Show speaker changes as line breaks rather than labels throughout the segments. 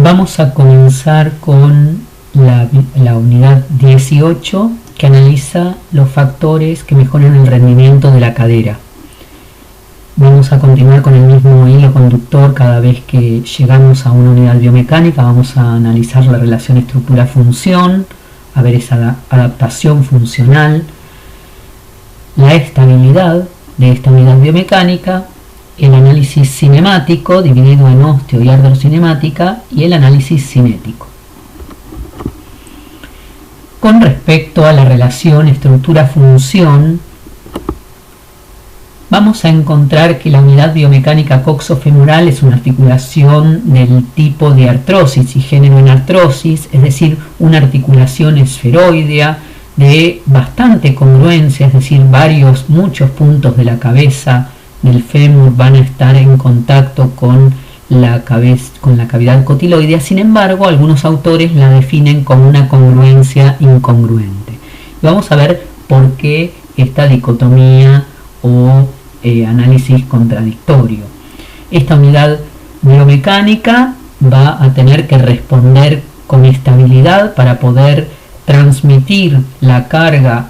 Vamos a comenzar con la unidad 18, que analiza los factores que mejoran el rendimiento de la cadera. Vamos a continuar con el mismo hilo conductor cada vez que llegamos a una unidad biomecánica. Vamos a analizar la relación estructura-función, a ver esa adaptación funcional, la estabilidad de esta unidad biomecánica, el análisis cinemático dividido en osteo y artrocinemática y el análisis cinético. Con respecto a la relación estructura-función, vamos a encontrar que la unidad biomecánica coxofemoral es una articulación del tipo de artrosis y género en artrosis, es decir, una articulación esferoidea de bastante congruencia, es decir, muchos puntos de la cabeza del fémur van a estar en contacto con la cavidad cotiloidea. Sin embargo, algunos autores la definen como una congruencia incongruente. Y vamos a ver por qué esta dicotomía o análisis contradictorio. Esta unidad biomecánica va a tener que responder con estabilidad para poder transmitir la carga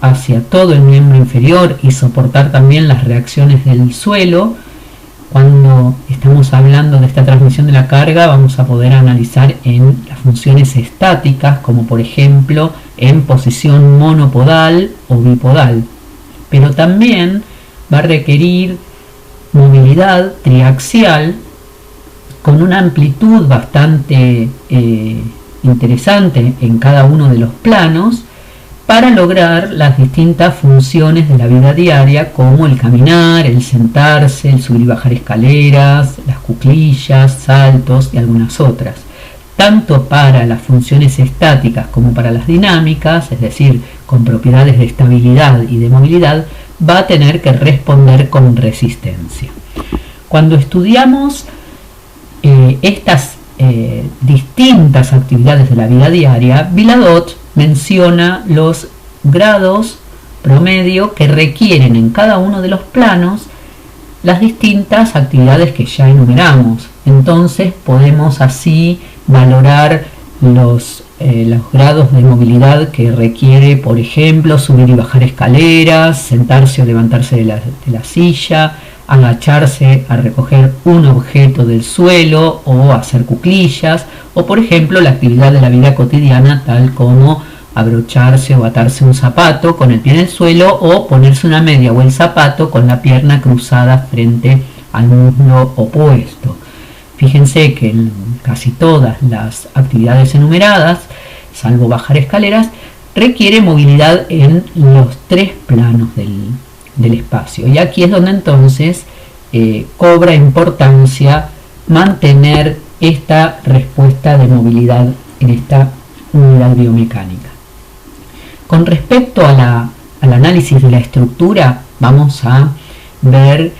hacia todo el miembro inferior y soportar también las reacciones del suelo. Cuando estamos hablando de esta transmisión de la carga, vamos a poder analizar en las funciones estáticas, como por ejemplo en posición monopodal o bipodal, pero también va a requerir movilidad triaxial con una amplitud bastante interesante en cada uno de los planos, para lograr las distintas funciones de la vida diaria, como el caminar, el sentarse, el subir y bajar escaleras, las cuclillas, saltos y algunas otras. Tanto para las funciones estáticas como para las dinámicas, es decir, con propiedades de estabilidad y de movilidad, va a tener que responder con resistencia. Cuando estudiamos estas distintas actividades de la vida diaria, Viladot menciona los grados promedio que requieren en cada uno de los planos las distintas actividades que ya enumeramos. Entonces podemos así valorar los grados de movilidad que requiere, por ejemplo, subir y bajar escaleras, sentarse o levantarse de la silla, agacharse a recoger un objeto del suelo o hacer cuclillas, o por ejemplo la actividad de la vida cotidiana, tal como abrocharse o atarse un zapato con el pie en el suelo, o ponerse una media o el zapato con la pierna cruzada frente al muslo opuesto. Fíjense que en casi todas las actividades enumeradas, salvo bajar escaleras, requiere movilidad en los tres planos del espacio. Y aquí es donde entonces cobra importancia mantener esta respuesta de movilidad en esta unidad biomecánica. Con respecto al análisis de la estructura, vamos a ver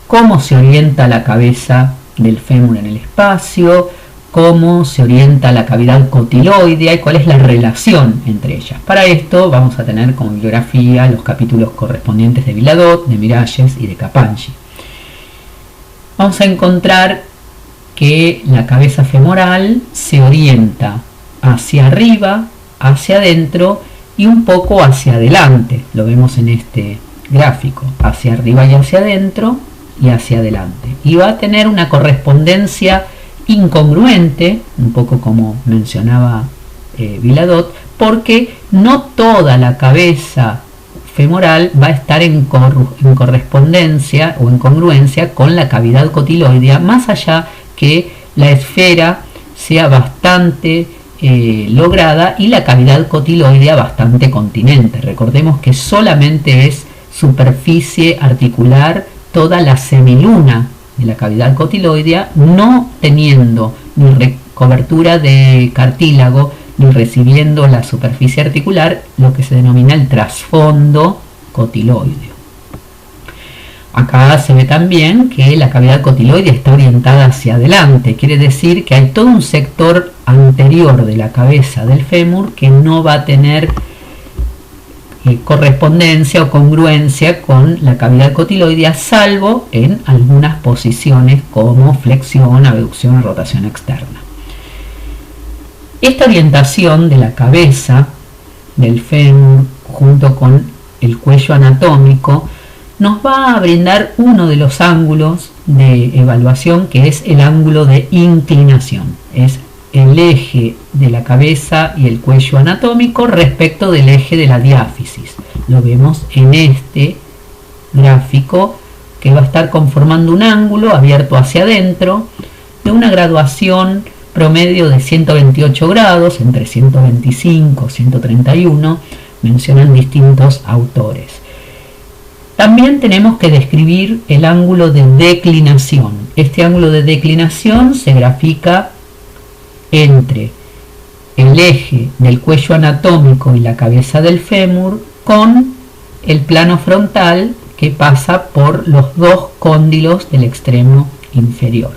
cómo se orienta la cabeza del fémur en el espacio, cómo se orienta la cavidad cotiloidea y cuál es la relación entre ellas. Para esto vamos a tener como bibliografía los capítulos correspondientes de Viladot, de Miralles y de Capangi. Vamos a encontrar que la cabeza femoral se orienta hacia arriba, hacia adentro y un poco hacia adelante. Lo vemos en este gráfico, hacia arriba y hacia adentro y hacia adelante. Y va a tener una correspondencia incongruente, un poco como mencionaba Viladot, porque no toda la cabeza femoral va a estar en correspondencia o en congruencia con la cavidad cotiloidea, más allá que la esfera sea bastante lograda y la cavidad cotiloidea bastante continente. Recordemos que solamente es superficie articular toda la semiluna de la cavidad cotiloidea, no teniendo ni cobertura de cartílago ni recibiendo la superficie articular, lo que se denomina el trasfondo cotiloideo. Acá se ve también que la cavidad cotiloidea está orientada hacia adelante, quiere decir que hay todo un sector anterior de la cabeza del fémur que no va a tener correspondencia o congruencia con la cavidad cotiloidea, salvo en algunas posiciones como flexión, abducción o rotación externa. Esta orientación de la cabeza del fémur junto con el cuello anatómico nos va a brindar uno de los ángulos de evaluación, que es el ángulo de inclinación. Es el eje de la cabeza y el cuello anatómico respecto del eje de la diáfisis. Lo vemos en este gráfico, que va a estar conformando un ángulo abierto hacia adentro de una graduación promedio de 128 grados, entre 125 y 131, mencionan distintos autores. También tenemos que describir el ángulo de declinación. Este ángulo de declinación se grafica entre el eje del cuello anatómico y la cabeza del fémur con el plano frontal que pasa por los dos cóndilos del extremo inferior.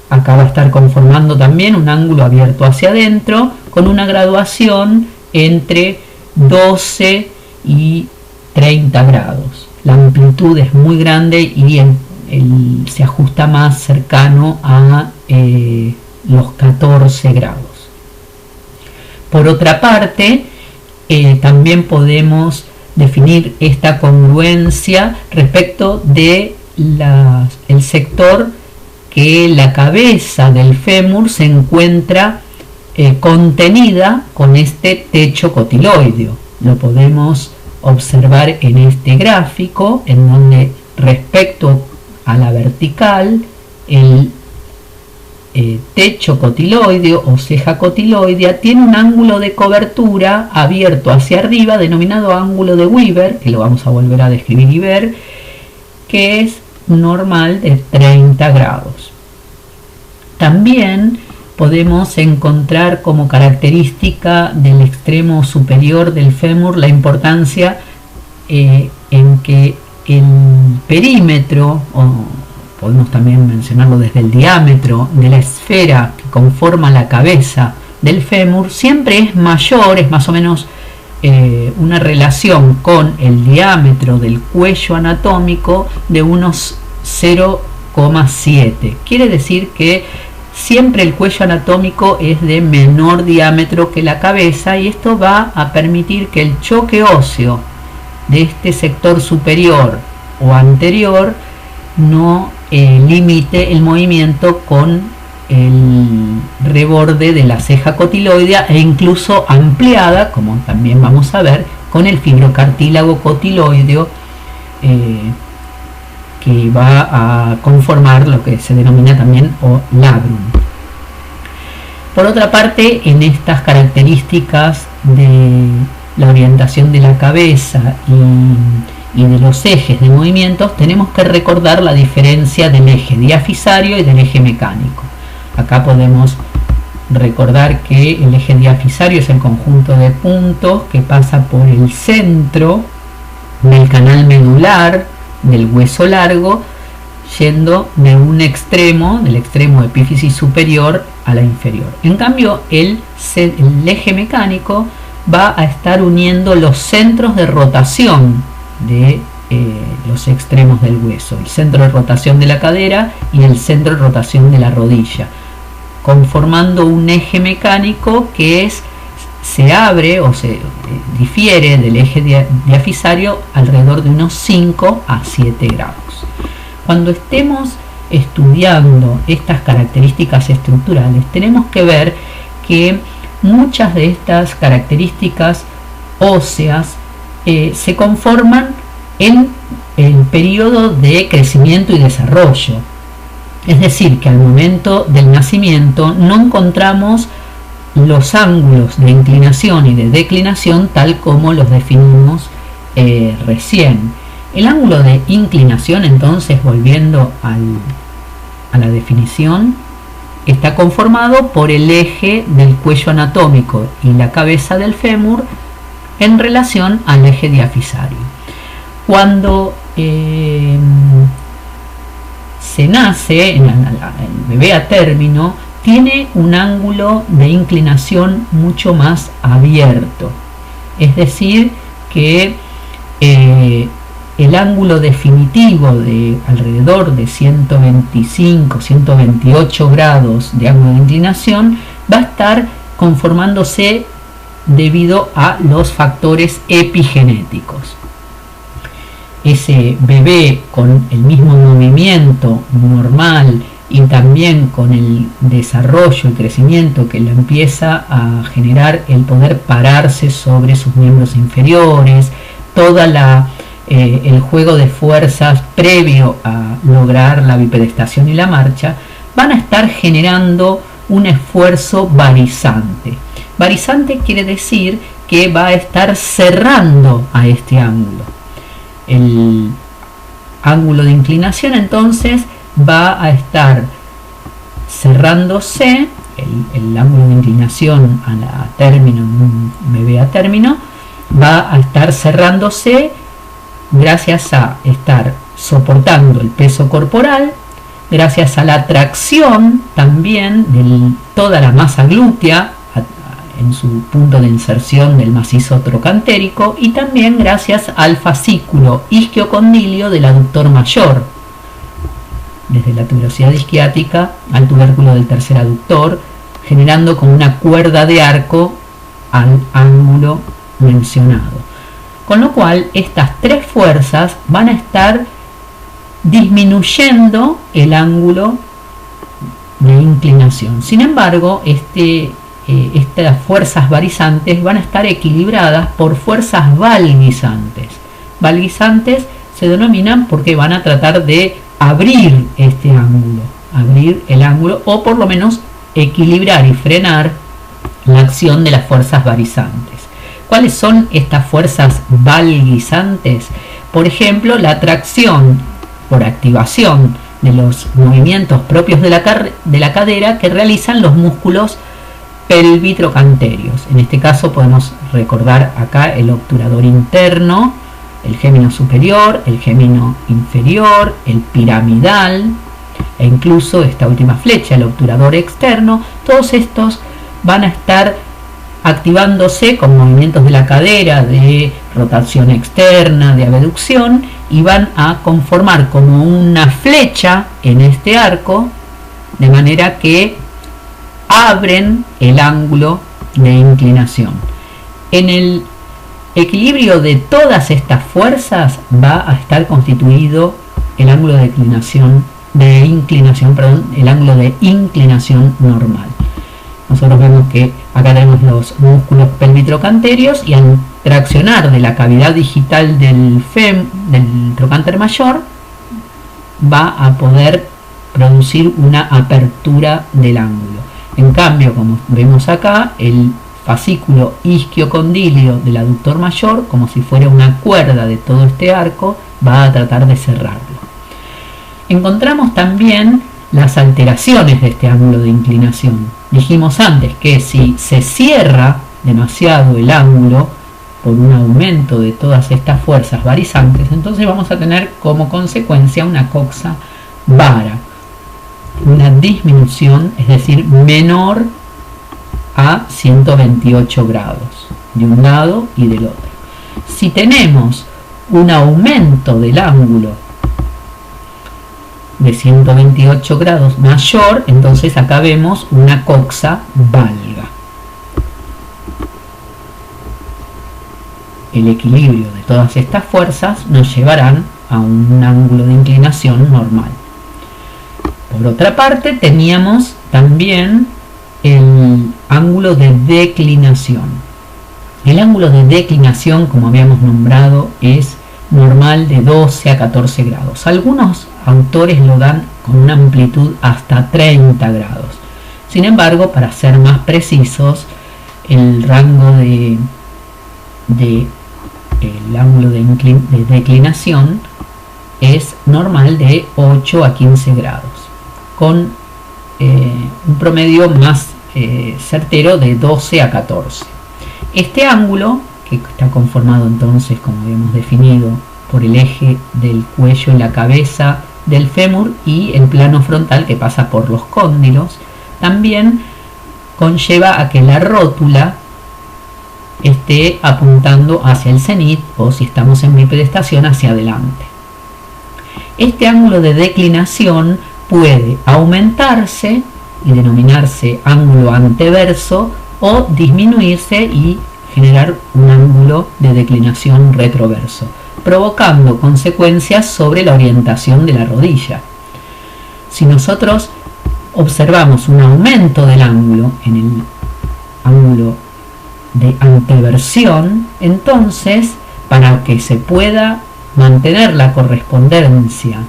Acá va a estar conformando también un ángulo abierto hacia adentro con una graduación entre 12 y 30 grados. La amplitud es muy grande y se ajusta más cercano a los 14 grados. Por otra parte, también podemos definir esta congruencia respecto de el sector que la cabeza del fémur se encuentra contenida con este techo cotiloideo. Lo podemos observar en este gráfico, en donde respecto a la vertical el techo cotiloideo o ceja cotiloidea tiene un ángulo de cobertura abierto hacia arriba denominado ángulo de Weaver, que lo vamos a volver a describir y ver, que es normal de 30 grados. También podemos encontrar como característica del extremo superior del fémur la importancia en que el perímetro, o podemos también mencionarlo desde el diámetro de la esfera que conforma la cabeza del fémur, siempre es mayor, es más o menos una relación con el diámetro del cuello anatómico de unos 0,7. Quiere decir que siempre el cuello anatómico es de menor diámetro que la cabeza, y esto va a permitir que el choque óseo de este sector superior o anterior no limite el movimiento con el reborde de la ceja cotiloidea, e incluso ampliada, como también vamos a ver, con el fibrocartílago cotiloideo que va a conformar lo que se denomina también labrum. Por otra parte, en estas características de la orientación de la cabeza y de los ejes de movimientos, tenemos que recordar la diferencia del eje diafisario y del eje mecánico. Acá podemos recordar que el eje diafisario es el conjunto de puntos que pasa por el centro del canal medular del hueso largo, yendo de un extremo, del extremo epífisis superior a la inferior. En cambio, el eje mecánico va a estar uniendo los centros de rotación de los extremos del hueso, el centro de rotación de la cadera y el centro de rotación de la rodilla, conformando un eje mecánico que se abre o se difiere del eje diafisario alrededor de unos 5 a 7 grados. Cuando estemos estudiando estas características estructurales, tenemos que ver que muchas de estas características óseas se conforman en el periodo de crecimiento y desarrollo. Es decir, que al momento del nacimiento no encontramos los ángulos de inclinación y de declinación tal como los definimos recién. El ángulo de inclinación, entonces, volviendo a la definición, está conformado por el eje del cuello anatómico y la cabeza del fémur en relación al eje diafisario. Cuando se nace, el bebé a término tiene un ángulo de inclinación mucho más abierto, es decir, que el ángulo definitivo de alrededor de 125-128 grados de ángulo de inclinación va a estar conformándose debido a los factores epigenéticos. Ese bebé con el mismo movimiento normal y también con el desarrollo y crecimiento que le empieza a generar el poder pararse sobre sus miembros inferiores, toda el juego de fuerzas previo a lograr la bipedestación y la marcha, van a estar generando un esfuerzo barizante. Barizante quiere decir que va a estar cerrando a este ángulo. El ángulo de inclinación entonces va a estar cerrándose, el ángulo de inclinación a término, en un bebé a término, va a estar cerrándose gracias a estar soportando el peso corporal, gracias a la tracción también de toda la masa glútea en su punto de inserción del macizo trocantérico, y también gracias al fascículo isquiocondilio del aductor mayor, desde la tuberosidad isquiática al tubérculo del tercer aductor, generando como una cuerda de arco al ángulo mencionado. Con lo cual, estas tres fuerzas van a estar disminuyendo el ángulo de inclinación. Sin embargo, estas fuerzas barizantes van a estar equilibradas por fuerzas valgizantes. Valgizantes se denominan porque van a tratar de abrir este ángulo, abrir el ángulo, o por lo menos equilibrar y frenar la acción de las fuerzas barizantes. ¿Cuáles son estas fuerzas valgizantes? Por ejemplo, la tracción por activación de los movimientos propios de la cadera que realizan los músculos pelvitrocanterios. En este caso podemos recordar acá el obturador interno, el gémino superior, el gémino inferior, el piramidal e incluso esta última flecha, el obturador externo. Todos estos van a estar activándose con movimientos de la cadera, de rotación externa, de abducción, y van a conformar como una flecha en este arco, de manera que abren el ángulo de inclinación. En el equilibrio de todas estas fuerzas va a estar constituido el ángulo de inclinación, el ángulo de inclinación normal. Nosotros vemos que acá tenemos los músculos pelvitrocanterios, y al traccionar de la cavidad digital del trocánter mayor va a poder producir una apertura del ángulo. En cambio, como vemos acá, el fascículo isquiocondilio del aductor mayor, como si fuera una cuerda de todo este arco, va a tratar de cerrarlo. Encontramos también las alteraciones de este ángulo de inclinación. Dijimos antes que si se cierra demasiado el ángulo por un aumento de todas estas fuerzas barizantes, entonces vamos a tener como consecuencia una coxa vara, una disminución, es decir, menor a 128 grados de un lado y del otro. Si tenemos un aumento del ángulo de 128 grados mayor, entonces acá vemos una coxa valga. El equilibrio de todas estas fuerzas nos llevarán a un ángulo de inclinación normal. Por otra parte, teníamos también el ángulo de declinación. El ángulo de declinación, como habíamos nombrado, es normal de 12 a 14 grados. Algunos autores lo dan con una amplitud hasta 30 grados. Sin embargo, para ser más precisos, el rango de el ángulo de declinación es normal de 8 a 15 grados, con un promedio más certero de 12 a 14. Este ángulo, que está conformado entonces, como habíamos definido, por el eje del cuello y la cabeza del fémur y el plano frontal que pasa por los cóndilos, también conlleva a que la rótula esté apuntando hacia el cenit, o si estamos en bipedestación, hacia adelante. Este ángulo de declinación puede aumentarse y denominarse ángulo anteverso, o disminuirse y generar un ángulo de declinación retroverso, provocando consecuencias sobre la orientación de la rodilla. Si nosotros observamos un aumento del ángulo en el ángulo de anteversión, entonces para que se pueda mantener la correspondencia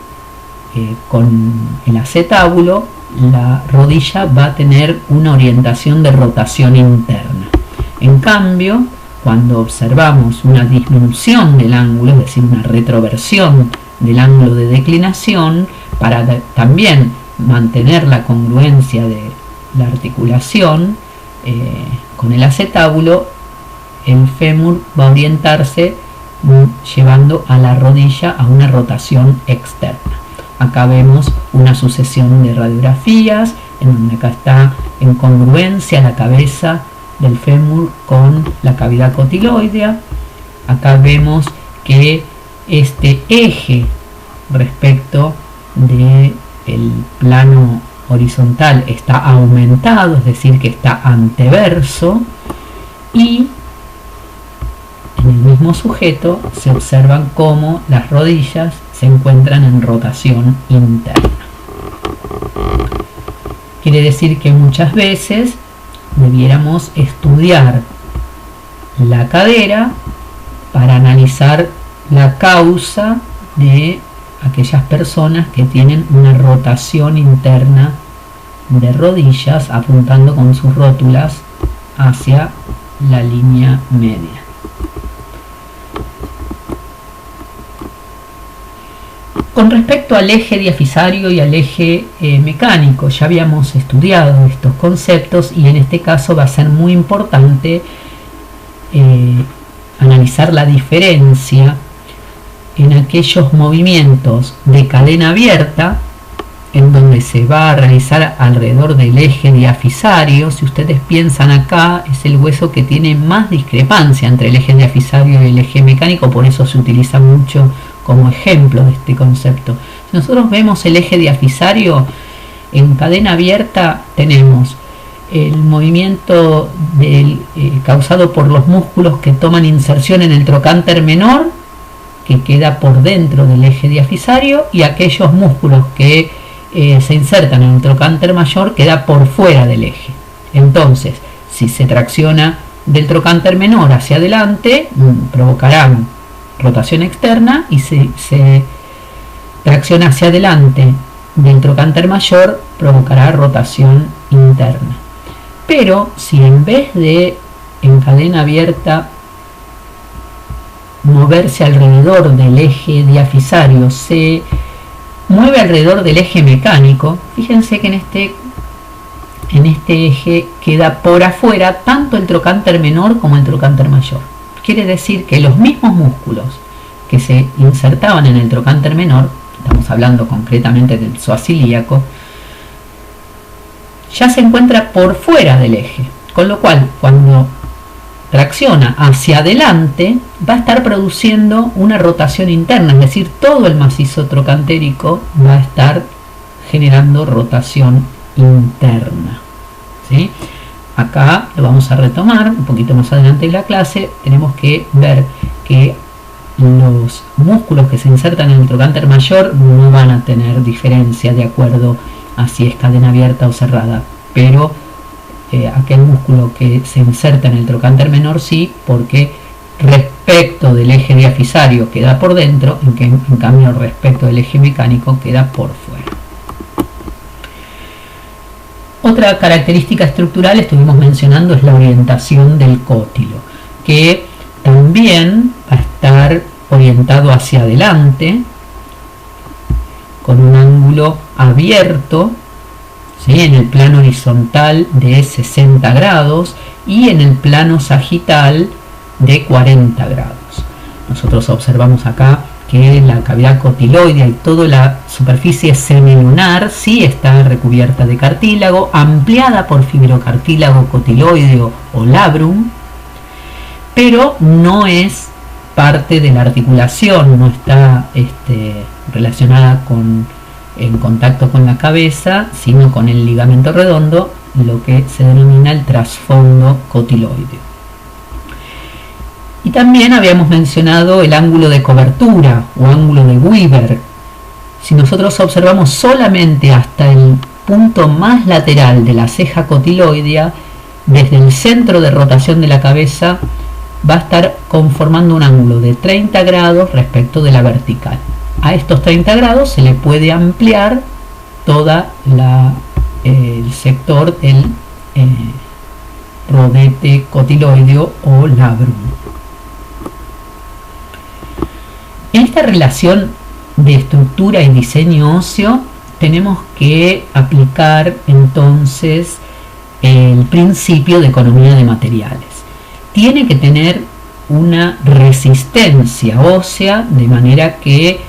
con el acetábulo, la rodilla va a tener una orientación de rotación interna. En cambio, cuando observamos una disminución del ángulo, es decir, una retroversión del ángulo de declinación, para también mantener la congruencia de la articulación con el acetábulo, el fémur va a orientarse llevando a la rodilla a una rotación externa. Acá vemos una sucesión de radiografías en donde acá está en congruencia la cabeza del fémur con la cavidad cotiloidea. Acá vemos que este eje respecto del plano horizontal está aumentado, es decir, que está anteverso, y en el mismo sujeto se observan cómo las rodillas se encuentran en rotación interna. Quiere decir que muchas veces debiéramos estudiar la cadera para analizar la causa de aquellas personas que tienen una rotación interna de rodillas, apuntando con sus rótulas hacia la línea media. Con respecto al eje diafisario y al eje mecánico, ya habíamos estudiado estos conceptos, y en este caso va a ser muy importante analizar la diferencia en aquellos movimientos de cadena abierta, en donde se va a realizar alrededor del eje diafisario. Si ustedes piensan, acá es el hueso que tiene más discrepancia entre el eje diafisario y el eje mecánico, por eso se utiliza mucho como ejemplo de este concepto. Si nosotros vemos el eje diafisario en cadena abierta, tenemos el movimiento causado por los músculos que toman inserción en el trocánter menor, que queda por dentro del eje diafisario, y aquellos músculos que se insertan en el trocánter mayor, queda por fuera del eje. Entonces, si se tracciona del trocánter menor hacia adelante, provocarán rotación externa, y si se tracciona hacia adelante del trocánter mayor, provocará rotación interna. Pero si en vez de en cadena abierta moverse alrededor del eje diafisario, se mueve alrededor del eje mecánico, fíjense que en este eje queda por afuera tanto el trocánter menor como el trocánter mayor. Quiere decir que los mismos músculos que se insertaban en el trocánter menor, estamos hablando concretamente del psoas ilíaco, ya se encuentra por fuera del eje, con lo cual cuando tracciona hacia adelante va a estar produciendo una rotación interna, es decir, todo el macizo trocantérico va a estar generando rotación interna, ¿sí? Acá lo vamos a retomar un poquito más adelante en la clase. Tenemos que ver que los músculos que se insertan en el trocánter mayor no van a tener diferencia de acuerdo a si es cadena abierta o cerrada, pero aquel músculo que se inserta en el trocánter menor sí, porque respecto del eje diafisario queda por dentro, en cambio respecto del eje mecánico queda por fuera. Otra característica estructural, estuvimos mencionando, es la orientación del cótilo, que también va a estar orientado hacia adelante con un ángulo abierto, ¿sí?, en el plano horizontal de 60 grados y en el plano sagital de 40 grados. Nosotros observamos acá que la cavidad cotiloidea y toda la superficie semilunar sí está recubierta de cartílago, ampliada por fibrocartílago cotiloideo o labrum, pero no es parte de la articulación, no está relacionada en contacto con la cabeza, sino con el ligamento redondo, lo que se denomina el trasfondo cotiloideo. Y también habíamos mencionado el ángulo de cobertura o ángulo de Weber. Si nosotros observamos solamente hasta el punto más lateral de la ceja cotiloidea, desde el centro de rotación de la cabeza va a estar conformando un ángulo de 30 grados respecto de la vertical. A estos 30 grados se le puede ampliar toda el sector del rodete cotiloideo o labrum. En esta relación de estructura y diseño óseo tenemos que aplicar entonces el principio de economía de materiales. Tiene que tener una resistencia ósea de manera que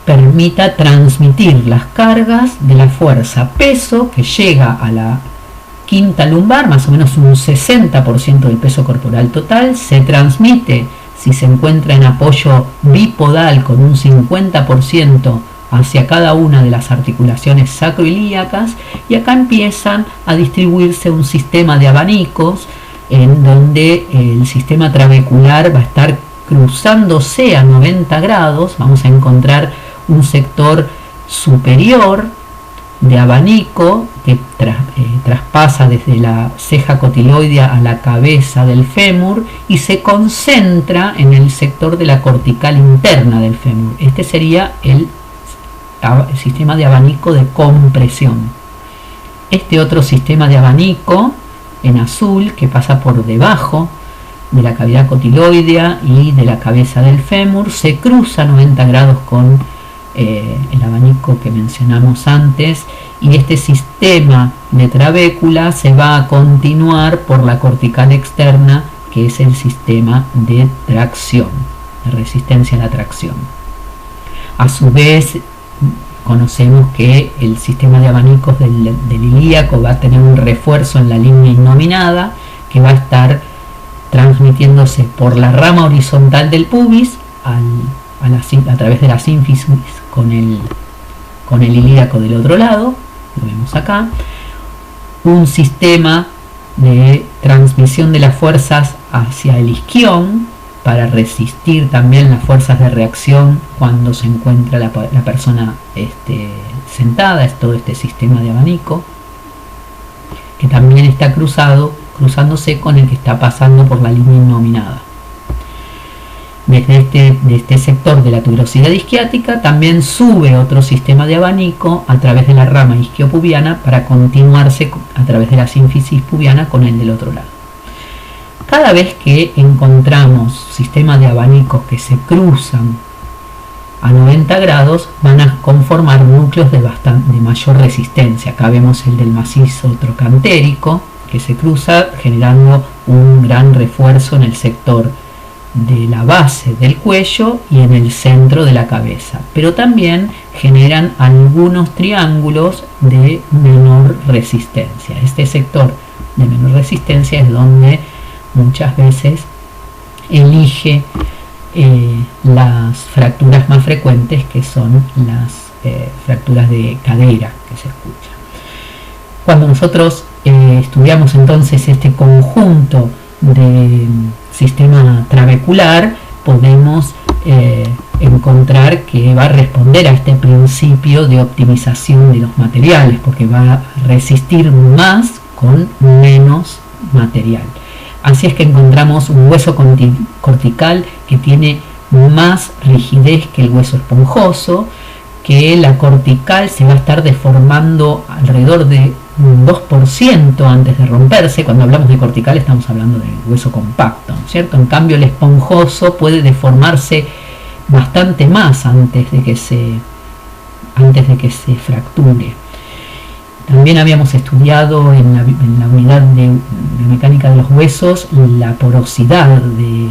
permita transmitir las cargas de la fuerza peso que llega a la quinta lumbar, más o menos un 60% del peso corporal total, se transmite si se encuentra en apoyo bipodal con un 50% hacia cada una de las articulaciones sacroilíacas, y acá empiezan a distribuirse un sistema de abanicos en donde el sistema trabecular va a estar cruzándose a 90 grados. Vamos a encontrar un sector superior de abanico que traspasa desde la ceja cotiloidea a la cabeza del fémur y se concentra en el sector de la cortical interna del fémur. Este sería el sistema de abanico de compresión. Este otro sistema de abanico en azul, que pasa por debajo de la cavidad cotiloidea y de la cabeza del fémur, se cruza a 90 grados con el abanico que mencionamos antes, y este sistema de trabécula se va a continuar por la cortical externa, que es el sistema de tracción, de resistencia a la tracción. A su vez, conocemos que el sistema de abanicos del ilíaco va a tener un refuerzo en la línea innominada, que va a estar transmitiéndose por la rama horizontal del pubis a través de la sínfisis con el ilíaco del otro lado, lo vemos acá. Un sistema de transmisión de las fuerzas hacia el isquión para resistir también las fuerzas de reacción cuando se encuentra la persona sentada. Es todo este sistema de abanico que también está cruzándose con el que está pasando por la línea innominada. Desde este sector de la tuberosidad isquiática también sube otro sistema de abanico a través de la rama isquiopubiana para continuarse a través de la sínfisis pubiana con el del otro lado. Cada vez que encontramos sistemas de abanicos que se cruzan a 90 grados, van a conformar núcleos de mayor resistencia. Acá vemos el del macizo trocantérico, que se cruza generando un gran refuerzo en el sector de la base del cuello y en el centro de la cabeza, pero también generan algunos triángulos de menor resistencia. Este sector de menor resistencia es donde muchas veces elige las fracturas más frecuentes, que son las fracturas de cadera que se escuchan. Cuando nosotros estudiamos entonces este conjunto de sistema trabecular, podemos encontrar que va a responder a este principio de optimización de los materiales, porque va a resistir más con menos material. Así es que encontramos un hueso cortical que tiene más rigidez que el hueso esponjoso, que la cortical se va a estar deformando alrededor de un 2% antes de romperse. Cuando hablamos de cortical estamos hablando del hueso compacto, ¿no es cierto? En cambio el esponjoso puede deformarse bastante más antes de que se fracture. También habíamos estudiado en la unidad de mecánica de los huesos la porosidad del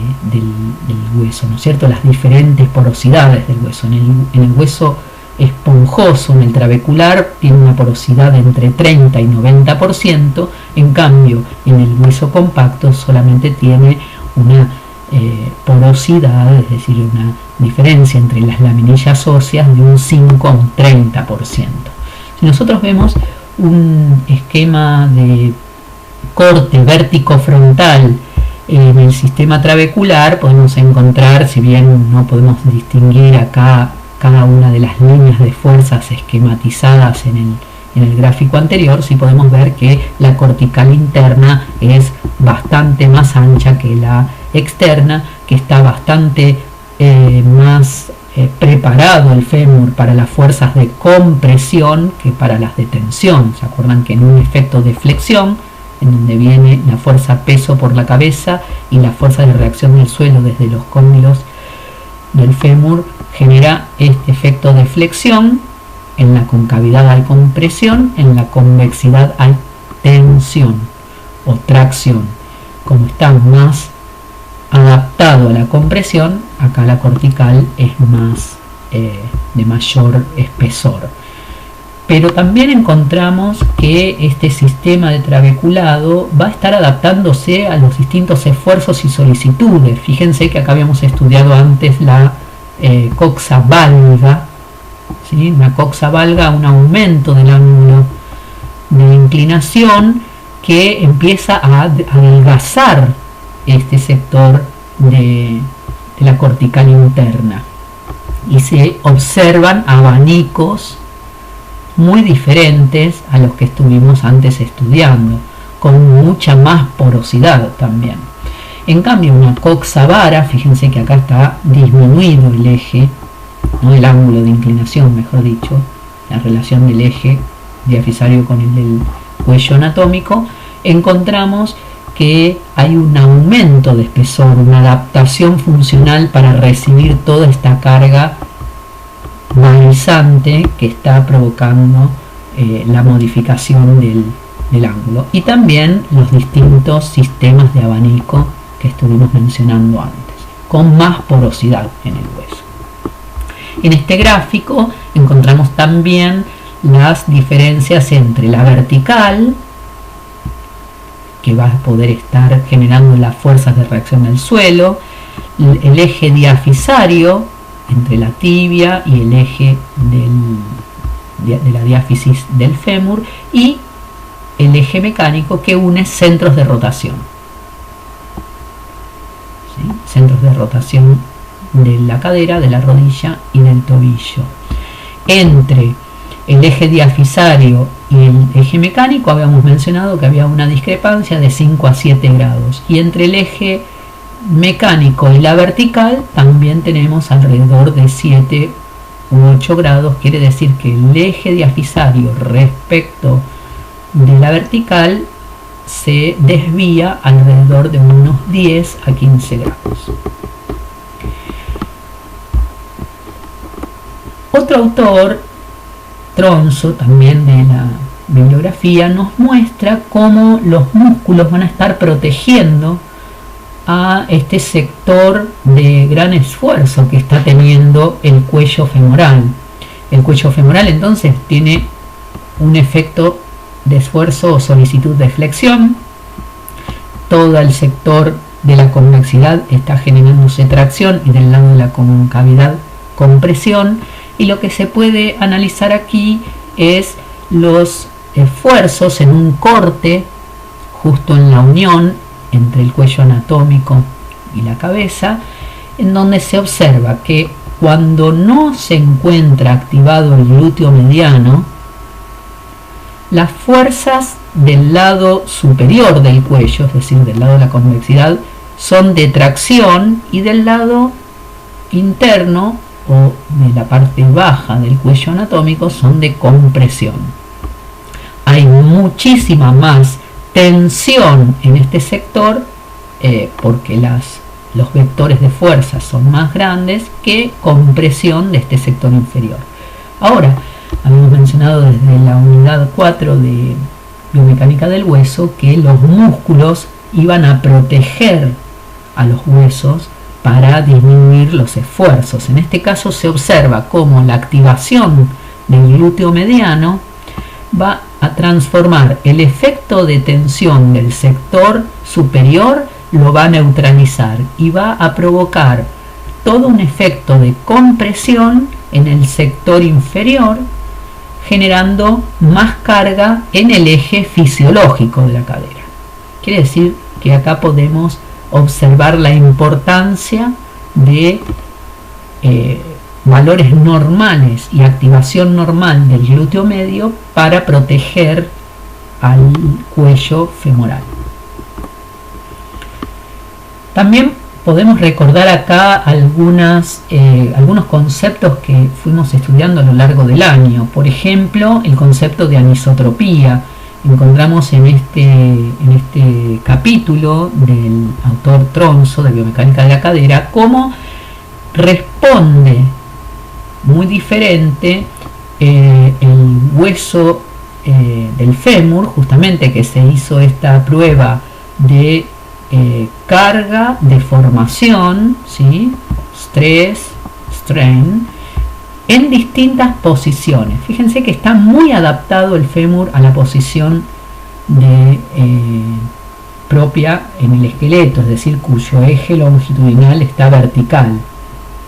hueso, ¿no es cierto? Las diferentes porosidades del hueso. En el hueso esponjoso, en el trabecular, tiene una porosidad de entre 30 y 90%, en cambio en el hueso compacto solamente tiene una porosidad, es decir, una diferencia entre las laminillas óseas de un 5 a un 30%. Si nosotros vemos un esquema de corte vértico-frontal en el sistema trabecular, podemos encontrar, si bien no podemos distinguir acá cada una de las líneas de fuerzas esquematizadas en el gráfico anterior, sí podemos ver que la cortical interna es bastante más ancha que la externa, que está bastante más preparado el fémur para las fuerzas de compresión que para las de tensión. ¿Se acuerdan que en un efecto de flexión, en donde viene la fuerza peso por la cabeza y la fuerza de reacción del suelo desde los cóndilos del fémur, genera este efecto de flexión? En la concavidad hay compresión, en la convexidad hay tensión o tracción. Como está más adaptado a la compresión, acá la cortical es más de mayor espesor. Pero también encontramos que este sistema de trabeculado va a estar adaptándose a los distintos esfuerzos y solicitudes. Fíjense que acá habíamos estudiado antes la coxa valga, ¿sí? Una coxa valga, un aumento del ángulo de inclinación que empieza a adelgazar este sector de la cortical interna, y se observan abanicos muy diferentes a los que estuvimos antes estudiando, con mucha más porosidad también. En cambio, una coxa vara, fíjense que acá está disminuido el eje, ¿no? El ángulo de inclinación, mejor dicho, la relación del eje diafisario con el del cuello anatómico, encontramos que hay un aumento de espesor, una adaptación funcional para recibir toda esta carga magnetizante que está provocando la modificación del ángulo, y también los distintos sistemas de abanico que estuvimos mencionando antes, con más porosidad en el hueso. En este gráfico encontramos también las diferencias entre la vertical, que va a poder estar generando las fuerzas de reacción del suelo, el eje diafisario entre la tibia y el eje de la diáfisis del fémur, y el eje mecánico que une centros de rotación, ¿sí? Centros de rotación de la cadera, de la rodilla y del tobillo. Entre el eje diafisario y el eje mecánico habíamos mencionado que había una discrepancia de 5 a 7 grados, y entre el eje mecánico y la vertical también tenemos alrededor de 7 u 8 grados. Quiere decir que el eje diafisario respecto de la vertical se desvía alrededor de unos 10 a 15 grados. Otro autor, Tronzo, también de la bibliografía, nos muestra cómo los músculos van a estar protegiendo a este sector de gran esfuerzo que está teniendo el cuello femoral. El cuello femoral entonces tiene un efecto de esfuerzo o solicitud de flexión. Todo el sector de la convexidad está generándose tracción, y del lado de la concavidad compresión. Y lo que se puede analizar aquí es los esfuerzos en un corte justo en la unión entre el cuello anatómico y la cabeza, en donde se observa que cuando no se encuentra activado el glúteo mediano, las fuerzas del lado superior del cuello, es decir, del lado de la convexidad, son de tracción, y del lado interno o de la parte baja del cuello anatómico son de compresión. Hay muchísima más tensión en este sector porque los vectores de fuerza son más grandes que compresión de este sector inferior. Ahora, habíamos mencionado desde la unidad 4 de biomecánica del hueso que los músculos iban a proteger a los huesos para disminuir los esfuerzos. En este caso se observa cómo la activación del glúteo mediano va a transformar el efecto de tensión del sector superior, lo va a neutralizar y va a provocar todo un efecto de compresión en el sector inferior, generando más carga en el eje fisiológico de la cadera. Quiere decir que acá podemos observar la importancia de valores normales y activación normal del glúteo medio para proteger al cuello femoral. También podemos recordar acá algunos conceptos que fuimos estudiando a lo largo del año. Por ejemplo, el concepto de anisotropía. Encontramos en este capítulo del autor Tronzo de Biomecánica de la Cadera cómo responde muy diferente el hueso del fémur, justamente que se hizo esta prueba de carga, deformación, ¿sí? Stress, strain, en distintas posiciones. Fíjense que está muy adaptado el fémur a la posición propia en el esqueleto, es decir, cuyo eje longitudinal está vertical.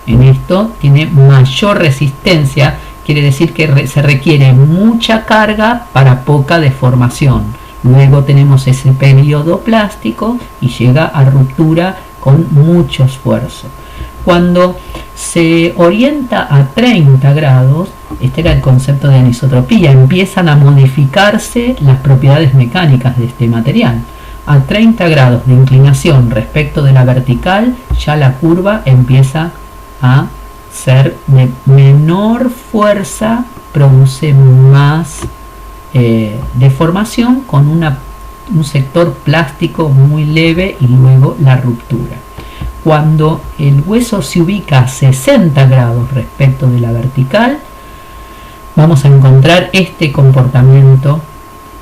En esto tiene mayor resistencia, quiere decir que se requiere mucha carga para poca deformación. Luego tenemos ese periodo plástico y llega a ruptura con mucho esfuerzo. Cuando se orienta a 30 grados, este era el concepto de anisotropía, empiezan a modificarse las propiedades mecánicas de este material. A 30 grados de inclinación respecto de la vertical, ya la curva empieza a ser de menor fuerza, produce más deformación con un sector plástico muy leve y luego la ruptura. Cuando el hueso se ubica a 60 grados respecto de la vertical, vamos a encontrar este comportamiento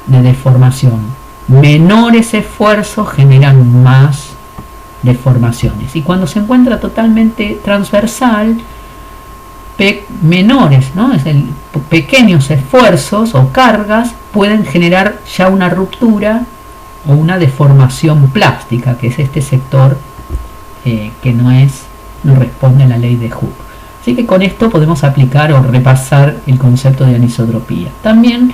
de deformación. Menores esfuerzos generan más deformaciones. Y cuando se encuentra totalmente transversal, menores, ¿no? Pequeños esfuerzos o cargas pueden generar ya una ruptura o una deformación plástica, que es este sector que no responde a la ley de Hooke. Así que con esto podemos aplicar o repasar el concepto de anisotropía. También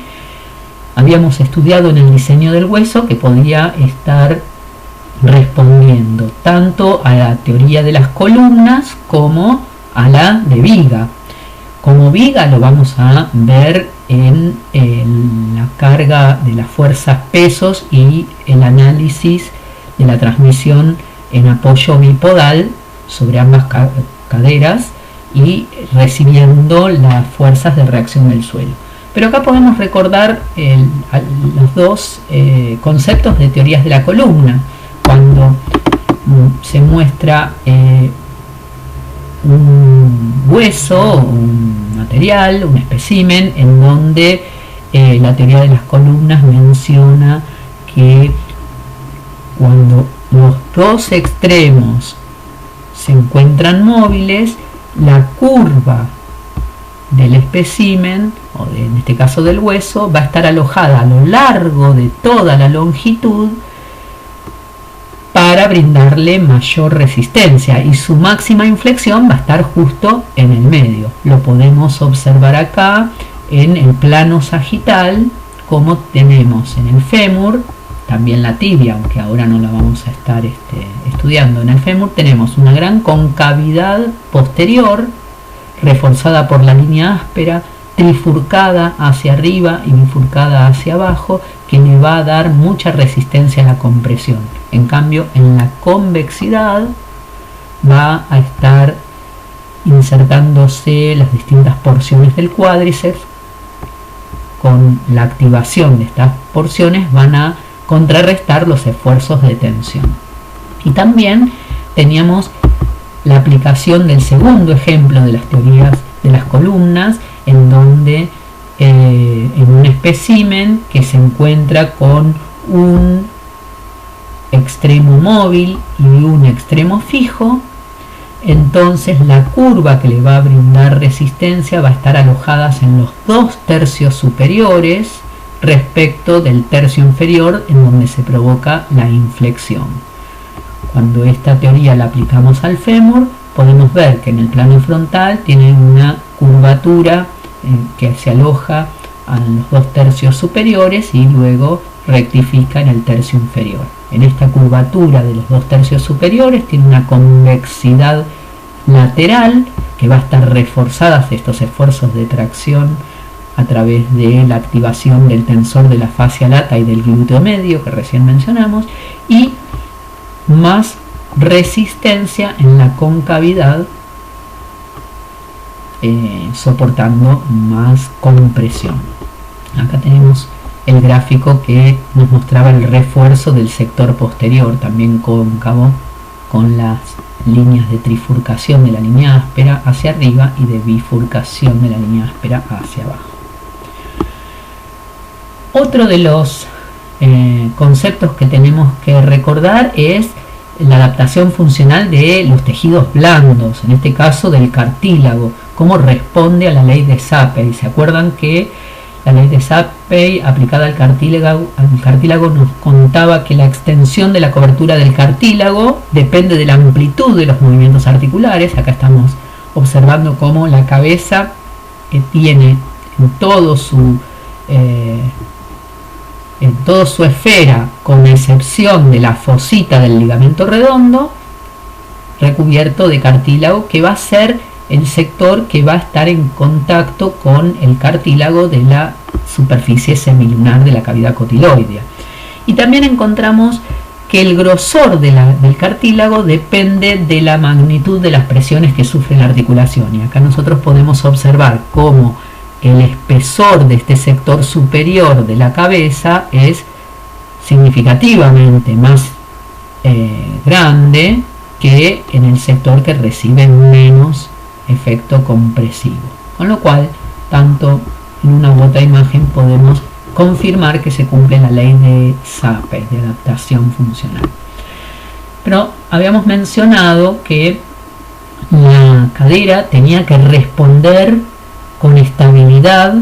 habíamos estudiado en el diseño del hueso que podía estar respondiendo tanto a la teoría de las columnas como a la de viga. Como viga lo vamos a ver en la carga de las fuerzas pesos y el análisis de la transmisión en apoyo bipodal sobre ambas caderas y recibiendo las fuerzas de reacción del suelo. Pero acá podemos recordar los dos conceptos de teorías de la columna, cuando se muestra un hueso, un material, un espécimen, en donde la teoría de las columnas menciona que cuando los dos extremos se encuentran móviles, la curva del espécimen, o en este caso del hueso, va a estar alojada a lo largo de toda la longitud para brindarle mayor resistencia, y su máxima inflexión va a estar justo en el medio. Lo podemos observar acá en el plano sagital, como tenemos en el fémur, también la tibia, aunque ahora no la vamos a estar estudiando. En el fémur tenemos una gran concavidad posterior reforzada por la línea áspera, trifurcada hacia arriba y bifurcada hacia abajo, que le va a dar mucha resistencia a la compresión. En cambio, en la convexidad va a estar insertándose las distintas porciones del cuádriceps. Con la activación de estas porciones van a contrarrestar los esfuerzos de tensión. Y también teníamos la aplicación del segundo ejemplo de las teorías de las columnas, en donde en un espécimen que se encuentra con un extremo móvil y un extremo fijo, entonces la curva que le va a brindar resistencia va a estar alojada en los 2 tercios superiores respecto del tercio inferior, en donde se provoca la inflexión. cuando esta teoría la aplicamos al fémur, podemos ver que en el plano frontal tiene una curvatura que se aloja a los 2 tercios superiores y luego rectifica en el tercio inferior. En esta curvatura de los 2 tercios superiores tiene una convexidad lateral que va a estar reforzada de estos esfuerzos de tracción a través de la activación del tensor de la fascia lata y del glúteo medio que recién mencionamos, y más resistencia en la concavidad, soportando más compresión. Acá tenemos el gráfico que nos mostraba el refuerzo del sector posterior, también cóncavo, con las líneas de trifurcación de la línea áspera hacia arriba y de bifurcación de la línea áspera hacia abajo. Otro de los conceptos que tenemos que recordar es la adaptación funcional de los tejidos blandos, en este caso del cartílago, cómo responde a la ley de Sapey. ¿Se acuerdan que la ley de Sapey aplicada al cartílago nos contaba que la extensión de la cobertura del cartílago depende de la amplitud de los movimientos articulares? Acá estamos observando cómo la cabeza tiene en toda su esfera, con excepción de la fosita del ligamento redondo, recubierto de cartílago, que va a ser el sector que va a estar en contacto con el cartílago de la superficie semilunar de la cavidad cotiloidea. Y también encontramos que el grosor del cartílago depende de la magnitud de las presiones que sufre la articulación. Y acá nosotros podemos observar cómo el espesor de este sector superior de la cabeza es significativamente más grande que en el sector que recibe menos efecto compresivo, con lo cual tanto en una u otra imagen podemos confirmar que se cumple la ley de Sapey, de adaptación funcional. Pero habíamos mencionado que la cadera tenía que responder con estabilidad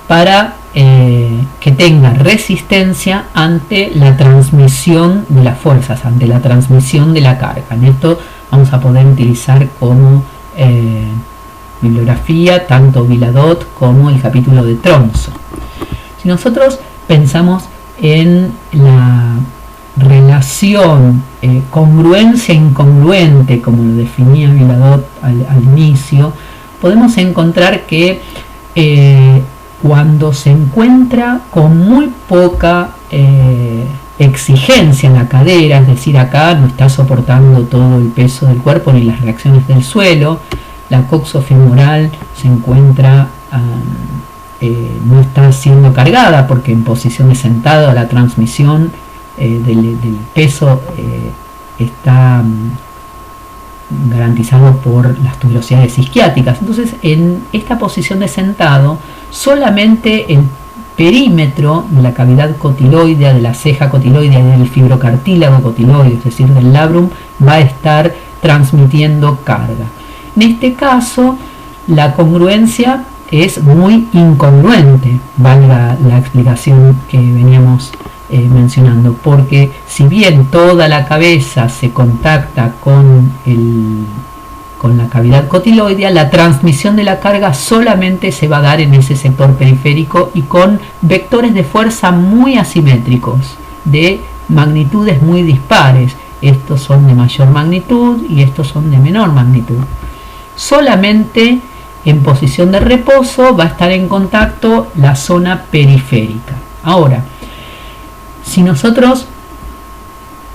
para que tenga resistencia ante la transmisión de las fuerzas, ante la transmisión de la carga. En esto vamos a poder utilizar como bibliografía tanto Viladot como el capítulo de Tronzo. Si nosotros pensamos en la relación congruencia-incongruente, como lo definía Viladot al inicio, podemos encontrar que cuando se encuentra con muy poca exigencia en la cadera, es decir, acá no está soportando todo el peso del cuerpo ni las reacciones del suelo, la coxofemoral se encuentra, no está siendo cargada porque en posición de sentado la transmisión del peso está garantizado por las tuberosidades isquiáticas. Entonces, en esta posición de sentado, solamente el perímetro de la cavidad cotiloidea, de la ceja cotiloidea y del fibrocartílago cotiloideo, es decir, del labrum, va a estar transmitiendo carga. En este caso, la congruencia es muy incongruente, valga la explicación que veníamos mencionando, porque si bien toda la cabeza se contacta con la cavidad cotiloidea, la transmisión de la carga solamente se va a dar en ese sector periférico y con vectores de fuerza muy asimétricos, de magnitudes muy dispares. Estos son de mayor magnitud y estos son de menor magnitud. Solamente en posición de reposo va a estar en contacto la zona periférica. Ahora, si nosotros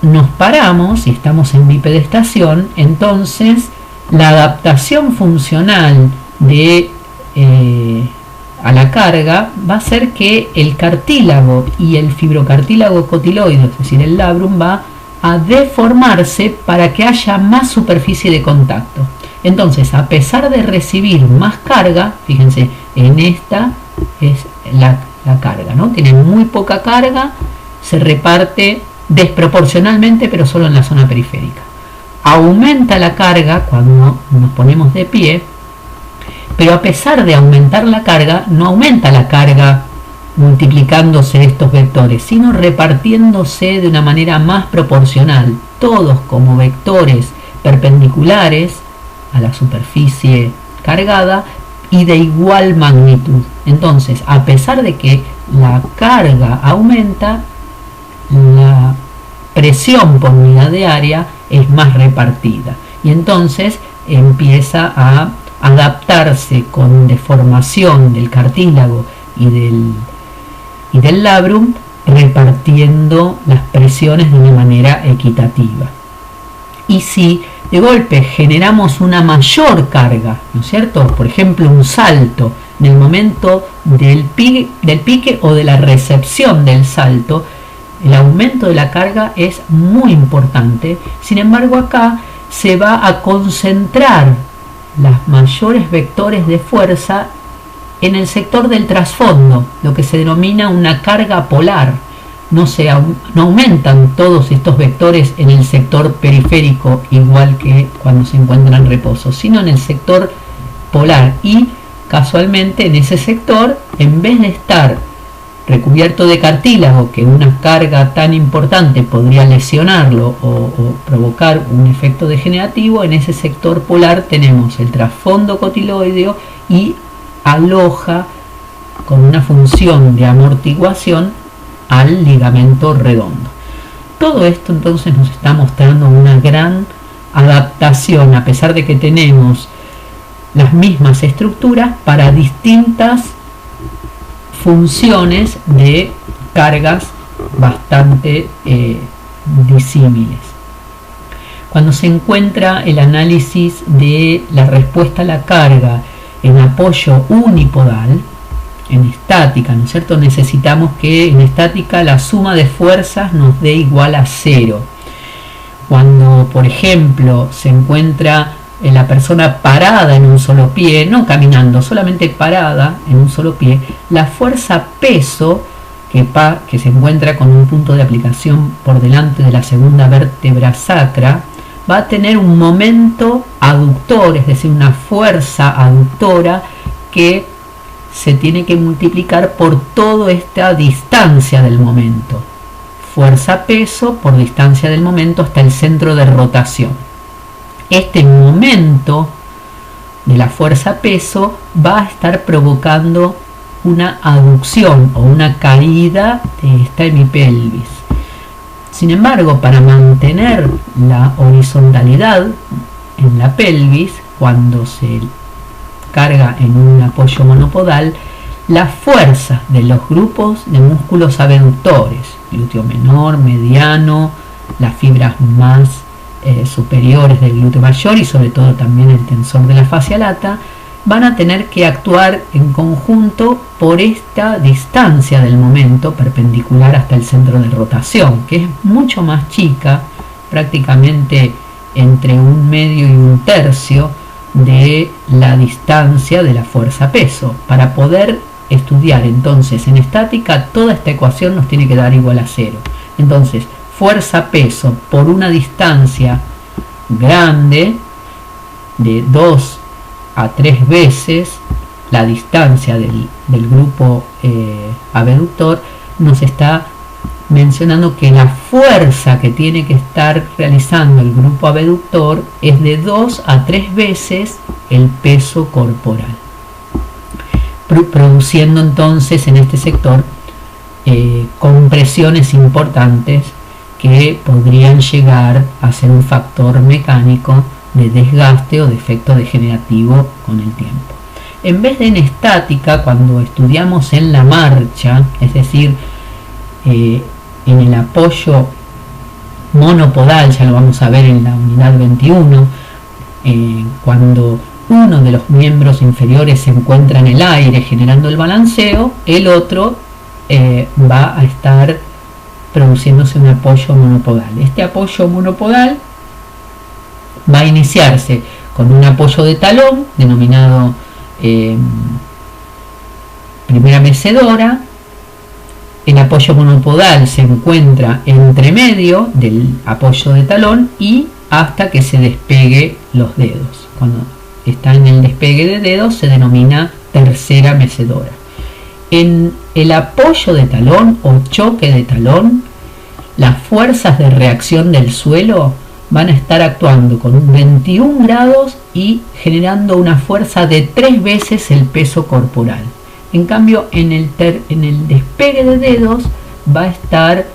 nos paramos y estamos en bipedestación, entonces la adaptación funcional a la carga va a hacer que el cartílago y el fibrocartílago cotiloideo, es decir, el labrum, va a deformarse para que haya más superficie de contacto. Entonces, a pesar de recibir más carga, fíjense, en esta es la carga, ¿no? Tiene muy poca carga, se reparte desproporcionalmente, pero solo en la zona periférica. Aumenta la carga cuando nos ponemos de pie, pero a pesar de aumentar la carga, no aumenta la carga multiplicándose estos vectores, sino repartiéndose de una manera más proporcional, todos como vectores perpendiculares a la superficie cargada y de igual magnitud. Entonces, a pesar de que la carga aumenta, la presión por unidad de área es más repartida y entonces empieza a adaptarse con deformación del cartílago y del labrum, repartiendo las presiones de una manera equitativa. Y si de golpe generamos una mayor carga, ¿no es cierto? Por ejemplo, un salto en el momento del pique o de la recepción del salto, el aumento de la carga es muy importante. Sin embargo, acá se va a concentrar los mayores vectores de fuerza en el sector del trasfondo, lo que se denomina una carga polar. No aumentan todos estos vectores en el sector periférico, igual que cuando se encuentran en reposo, sino en el sector polar. Y casualmente en ese sector, en vez de estar recubierto de cartílago, que una carga tan importante podría lesionarlo o provocar un efecto degenerativo, en ese sector polar tenemos el trasfondo cotiloideo y aloja con una función de amortiguación al ligamento redondo. Todo esto entonces nos está mostrando una gran adaptación, a pesar de que tenemos las mismas estructuras para distintas funciones de cargas bastante disímiles. Cuando se encuentra el análisis de la respuesta a la carga en apoyo unipodal, en estática, ¿no es cierto? Necesitamos que en estática la suma de fuerzas nos dé igual a 0. Cuando, por ejemplo, se encuentra la persona parada en un solo pie, no caminando, solamente parada en un solo pie, la fuerza peso que se encuentra con un punto de aplicación por delante de la segunda vértebra sacra, va a tener un momento aductor, es decir, una fuerza aductora que se tiene que multiplicar por toda esta distancia del momento. Fuerza peso por distancia del momento hasta el centro de rotación. Este momento de la fuerza peso va a estar provocando una aducción o una caída de esta hemipelvis. Sin embargo, para mantener la horizontalidad en la pelvis, cuando se carga en un apoyo monopodal, la fuerza de los grupos de músculos abductores, glúteo menor, mediano, las fibras más superiores del glúteo mayor y sobre todo también el tensor de la fascia lata, van a tener que actuar en conjunto por esta distancia del momento perpendicular hasta el centro de rotación, que es mucho más chica, prácticamente entre 1/2 y 1/3 de la distancia de la fuerza peso. Para poder estudiar entonces en estática, toda esta ecuación nos tiene que dar igual a 0. Entonces, fuerza peso por una distancia grande de 2 a 3 veces la distancia del grupo abductor, nos está mencionando que la fuerza que tiene que estar realizando el grupo abductor es de 2 a 3 veces el peso corporal, produciendo entonces en este sector compresiones importantes que podrían llegar a ser un factor mecánico de desgaste o de efecto degenerativo con el tiempo. En vez de en estática, cuando estudiamos en la marcha, es decir, en el apoyo monopodal, ya lo vamos a ver en la unidad 21, cuando uno de los miembros inferiores se encuentra en el aire generando el balanceo, el otro va a estar produciéndose un apoyo monopodal. Este apoyo monopodal va a iniciarse con un apoyo de talón denominado primera mecedora. El apoyo monopodal se encuentra entre medio del apoyo de talón y hasta que se despegue los dedos. Cuando está en el despegue de dedos se denomina tercera mecedora. En el apoyo de talón o choque de talón, las fuerzas de reacción del suelo van a estar actuando con 21 grados y generando una fuerza de 3 veces el peso corporal. En cambio, en el despegue de dedos va a estar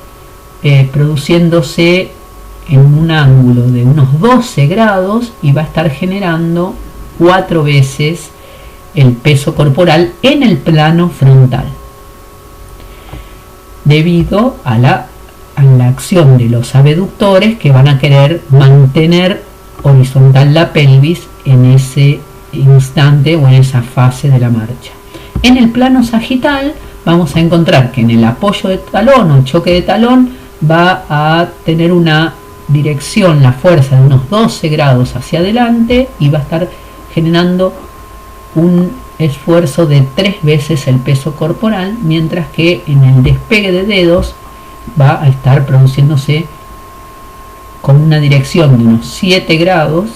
produciéndose en un ángulo de unos 12 grados y va a estar generando 4 veces el peso corporal en el plano frontal, debido a la acción de los abductores que van a querer mantener horizontal la pelvis en ese instante o en esa fase de la marcha. En el plano sagital vamos a encontrar que en el apoyo de talón o choque de talón va a tener una dirección, la fuerza de unos 12 grados hacia adelante y va a estar generando un esfuerzo de 3 veces el peso corporal, mientras que en el despegue de dedos va a estar produciéndose con una dirección de unos 7 grados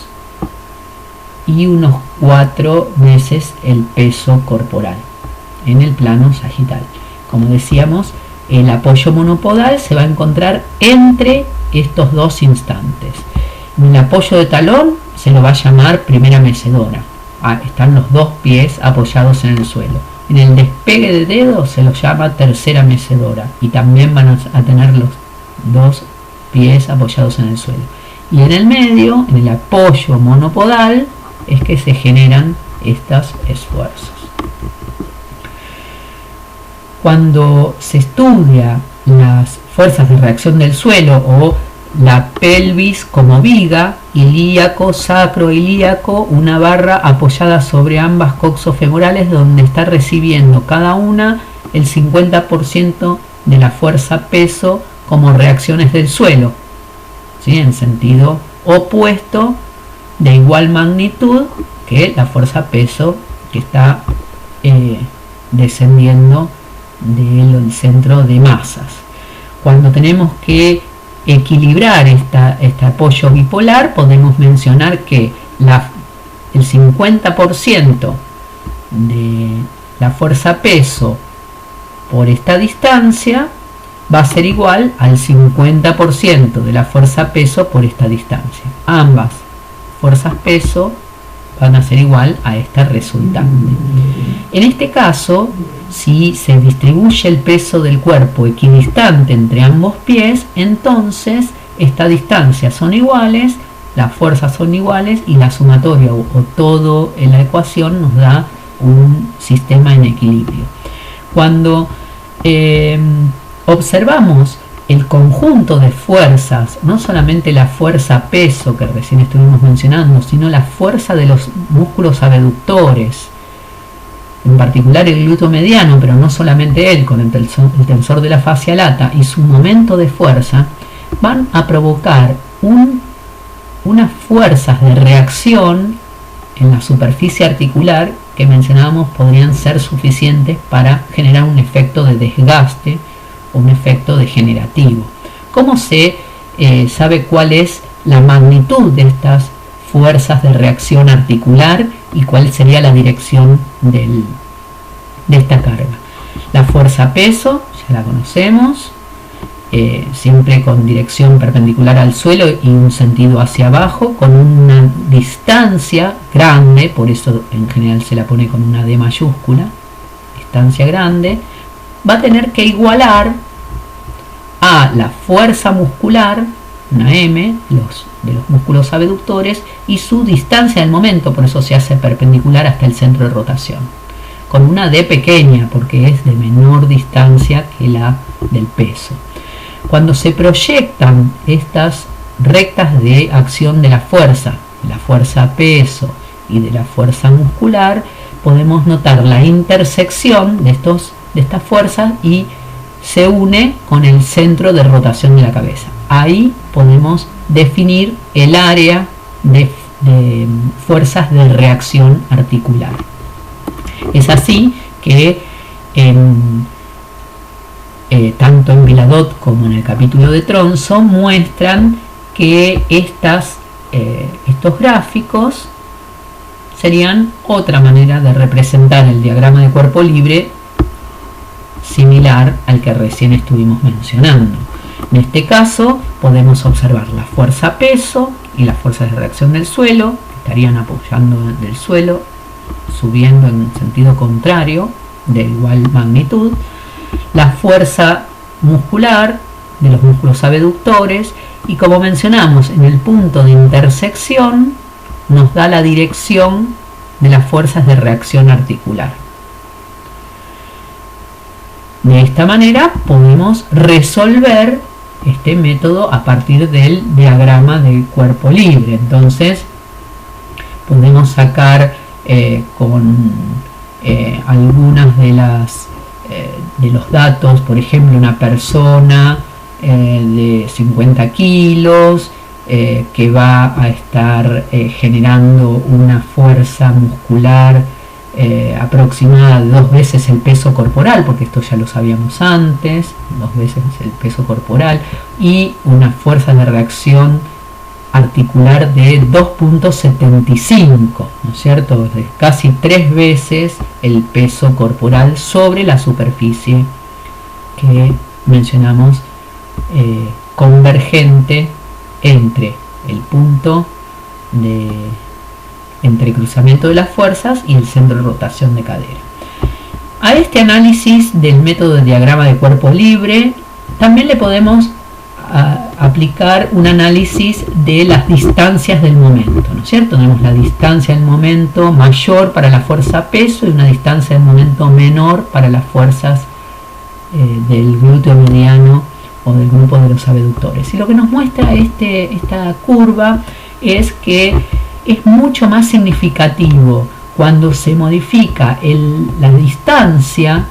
y unos 4 veces el peso corporal en el plano sagital. Como decíamos, el apoyo monopodal se va a encontrar entre estos dos instantes. En el apoyo de talón se lo va a llamar primera mecedora. Están los dos pies apoyados en el suelo. En el despegue de dedos se lo llama tercera mecedora y también van a tener los dos pies apoyados en el suelo. Y en el medio, en el apoyo monopodal, es que se generan estos esfuerzos. Cuando se estudia las fuerzas de reacción del suelo o la pelvis como viga, ilíaco, sacroilíaco, una barra apoyada sobre ambas coxofemorales donde está recibiendo cada una el 50% de la fuerza peso como reacciones del suelo, ¿sí? En sentido opuesto, de igual magnitud que la fuerza peso que está descendiendo del centro de masas. Cuando tenemos que equilibrar este apoyo bipolar, podemos mencionar que el 50% de la fuerza peso por esta distancia va a ser igual al 50% de la fuerza peso por esta distancia. Ambas fuerzas peso van a ser igual a esta resultante. En este caso, si se distribuye el peso del cuerpo equidistante entre ambos pies, entonces estas distancias son iguales, las fuerzas son iguales y la sumatoria o todo en la ecuación nos da un sistema en equilibrio. Cuando observamos el conjunto de fuerzas, no solamente la fuerza peso que recién estuvimos mencionando, sino la fuerza de los músculos abductores, en particular el glúteo mediano, pero no solamente él, con el tensor de la fascia lata y su momento de fuerza, van a provocar unas fuerzas de reacción en la superficie articular que mencionábamos podrían ser suficientes para generar un efecto de desgaste o un efecto degenerativo. ¿Cómo se sabe cuál es la magnitud de estas fuerzas de reacción articular y cuál sería la dirección de esta carga? La fuerza peso, ya la conocemos, siempre con dirección perpendicular al suelo y un sentido hacia abajo, con una distancia grande, por eso en general se la pone con una D mayúscula, distancia grande, va a tener que igualar a la fuerza muscular, una M, de los músculos abductores, y su distancia del momento, por eso se hace perpendicular hasta el centro de rotación, con una D pequeña, porque es de menor distancia que la del peso. Cuando se proyectan estas rectas de acción de la fuerza peso y de la fuerza muscular, podemos notar la intersección de estas fuerzas y se une con el centro de rotación de la cabeza. Ahí podemos definir el área de fuerzas de reacción articular. Es así que tanto en Viladot como en el capítulo de Tronzo muestran que estos gráficos serían otra manera de representar el diagrama de cuerpo libre similar al que recién estuvimos mencionando. En este caso podemos observar la fuerza peso y las fuerzas de reacción del suelo, que estarían apoyando del suelo, subiendo en sentido contrario, de igual magnitud, la fuerza muscular de los músculos abductores, y como mencionamos, en el punto de intersección nos da la dirección de las fuerzas de reacción articular. De esta manera podemos resolver este método a partir del diagrama de cuerpo libre. Entonces podemos sacar con algunas de los datos, por ejemplo, una persona de 50 kilos que va a estar generando una fuerza muscular aproximada de 2 veces el peso corporal, porque esto ya lo sabíamos antes, 2 veces el peso corporal, y una fuerza de reacción articular de 2.75, ¿no es cierto? Es casi 3 veces el peso corporal sobre la superficie que mencionamos convergente entre el punto de entrecruzamiento de las fuerzas y el centro de rotación de cadera. A este análisis del método de diagrama de cuerpo libre también le podemos aplicar un análisis de las distancias del momento, ¿no es cierto? Tenemos la distancia del momento mayor para la fuerza peso y una distancia del momento menor para las fuerzas del glúteo mediano o del grupo de los abductores. Y lo que nos muestra esta curva es que es mucho más significativo cuando se modifica la distancia,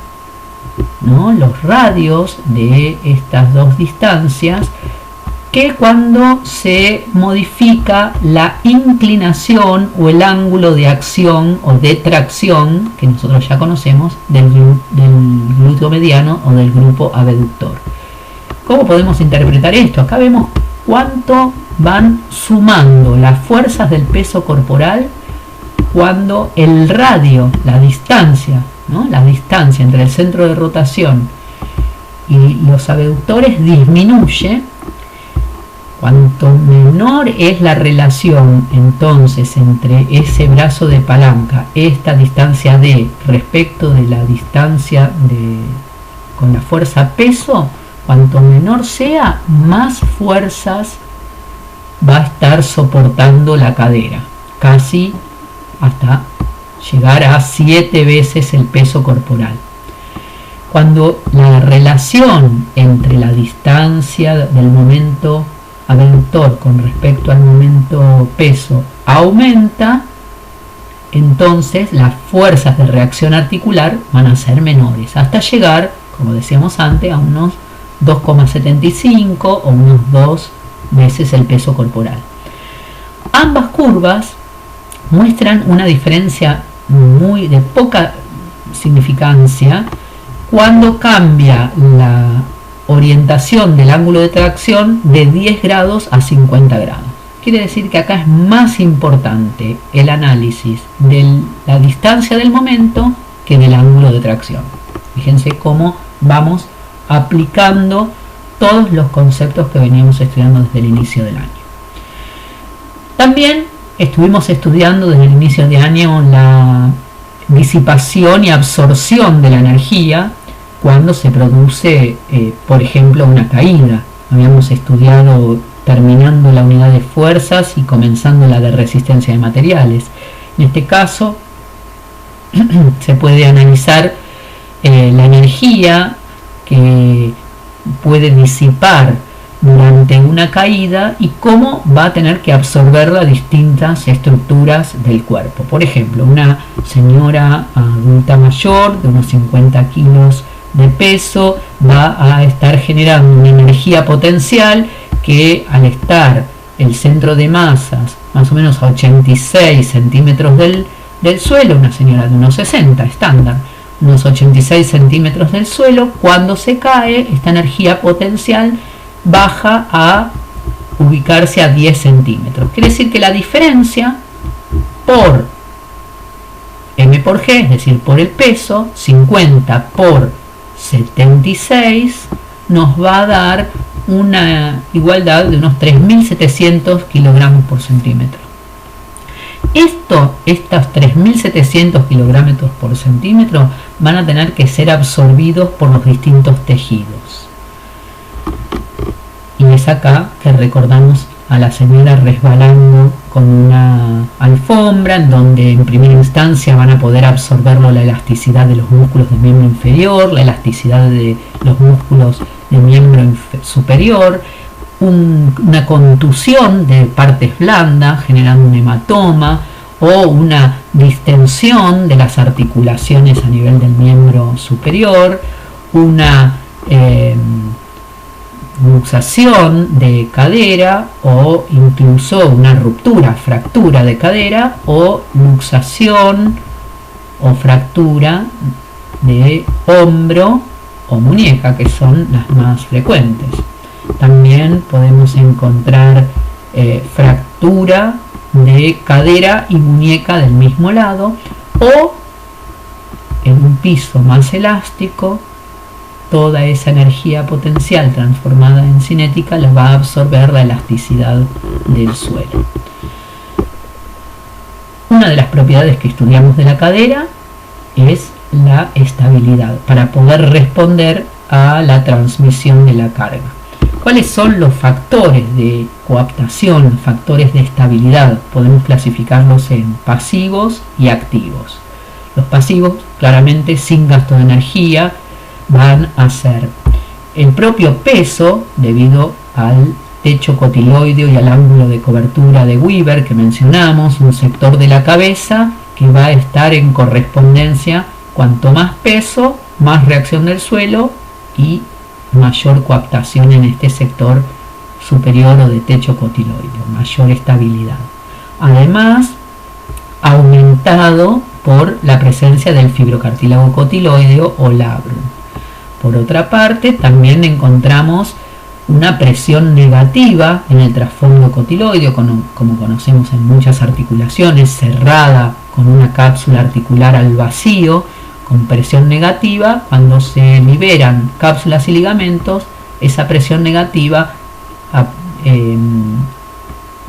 ¿no? Los radios de estas dos distancias, que cuando se modifica la inclinación o el ángulo de acción o de tracción que nosotros ya conocemos del glúteo mediano o del grupo abductor. ¿Cómo podemos interpretar esto? Acá vemos cuánto van sumando las fuerzas del peso corporal cuando el radio, la distancia, ¿no? La distancia entre el centro de rotación y los abductores disminuye. Cuanto menor es la relación entonces entre ese brazo de palanca, esta distancia D, respecto de la distancia con la fuerza peso, cuanto menor sea, más fuerzas va a estar soportando la cadera, casi hasta llegar a 7 veces el peso corporal. Cuando la relación entre la distancia del momento abductor con respecto al momento peso aumenta, entonces las fuerzas de reacción articular van a ser menores, hasta llegar, como decíamos antes, a unos 2,75 o unos 2 veces el peso corporal. Ambas curvas muestran una diferencia de poca significancia cuando cambia la orientación del ángulo de tracción de 10 grados a 50 grados. Quiere decir que acá es más importante el análisis de la distancia del momento que del ángulo de tracción. Fíjense cómo vamos aplicando todos los conceptos que veníamos estudiando desde el inicio del año. También estuvimos estudiando desde el inicio de año la disipación y absorción de la energía cuando se produce, por ejemplo, una caída. Habíamos estudiado terminando la unidad de fuerzas y comenzando la de resistencia de materiales. En este caso se puede analizar la energía que puede disipar durante una caída y cómo va a tener que absorberla distintas estructuras del cuerpo. Por ejemplo, una señora adulta mayor de unos 50 kilos de peso va a estar generando una energía potencial que, al estar el centro de masas más o menos a 86 centímetros del suelo, una señora de unos 60 estándar, unos 86 centímetros del suelo, cuando se cae, esta energía potencial baja a ubicarse a 10 centímetros. Quiere decir que la diferencia por M por G, es decir, por el peso, 50 por 76 nos va a dar una igualdad de unos 3.700 kilogramos por centímetro. Estos 3.700 kilogramos por centímetro van a tener que ser absorbidos por los distintos tejidos. Y es acá que recordamos a la señora resbalando con una alfombra, en donde en primera instancia van a poder absorberlo la elasticidad de los músculos del miembro inferior, la elasticidad de los músculos del miembro superior, una contusión de partes blandas generando un hematoma, o una distensión de las articulaciones a nivel del miembro superior, una luxación de cadera, o incluso una ruptura, fractura de cadera, o luxación o fractura de hombro o muñeca, que son las más frecuentes. También podemos encontrar fractura de cadera y muñeca del mismo lado, o en un piso más elástico, toda esa energía potencial transformada en cinética la va a absorber la elasticidad del suelo. Una de las propiedades que estudiamos de la cadera es la estabilidad, para poder responder a la transmisión de la carga. ¿Cuáles son los factores de coaptación, factores de estabilidad? Podemos clasificarlos en pasivos y activos. Los pasivos, claramente sin gasto de energía, van a ser el propio peso debido al techo cotiloideo y al ángulo de cobertura de Weber que mencionamos, un sector de la cabeza que va a estar en correspondencia, cuanto más peso, más reacción del suelo y mayor coaptación en este sector superior o de techo cotiloideo, mayor estabilidad. Además, aumentado por la presencia del fibrocartílago cotiloideo o labrum. Por otra parte, también encontramos una presión negativa en el trasfondo cotiloideo, como conocemos en muchas articulaciones, cerrada con una cápsula articular al vacío, con presión negativa. Cuando se liberan cápsulas y ligamentos, esa presión negativa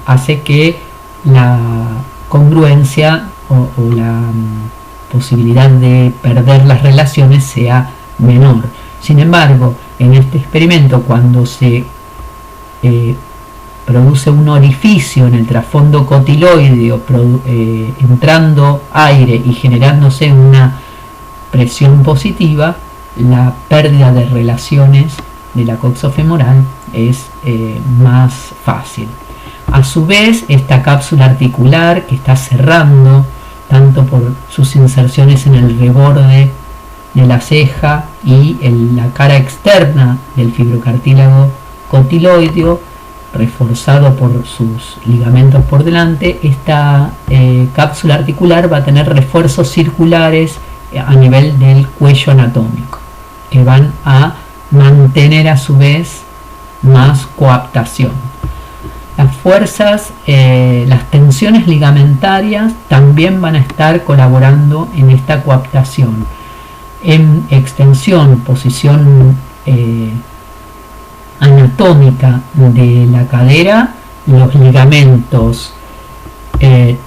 hace que la congruencia o la posibilidad de perder las relaciones sea menor. Sin embargo, en este experimento, cuando se produce un orificio en el trasfondo cotiloideo, entrando aire y generándose una presión positiva, la pérdida de relaciones de la coxofemoral es más fácil. A su vez, esta cápsula articular que está cerrando, tanto por sus inserciones en el reborde de la ceja y en la cara externa del fibrocartílago cotiloideo, reforzado por sus ligamentos por delante, esta cápsula articular va a tener refuerzos circulares a nivel del cuello anatómico, que van a mantener a su vez más coaptación. Las fuerzas, las tensiones ligamentarias también van a estar colaborando en esta coaptación. En extensión, posición anatómica de la cadera, los ligamentos,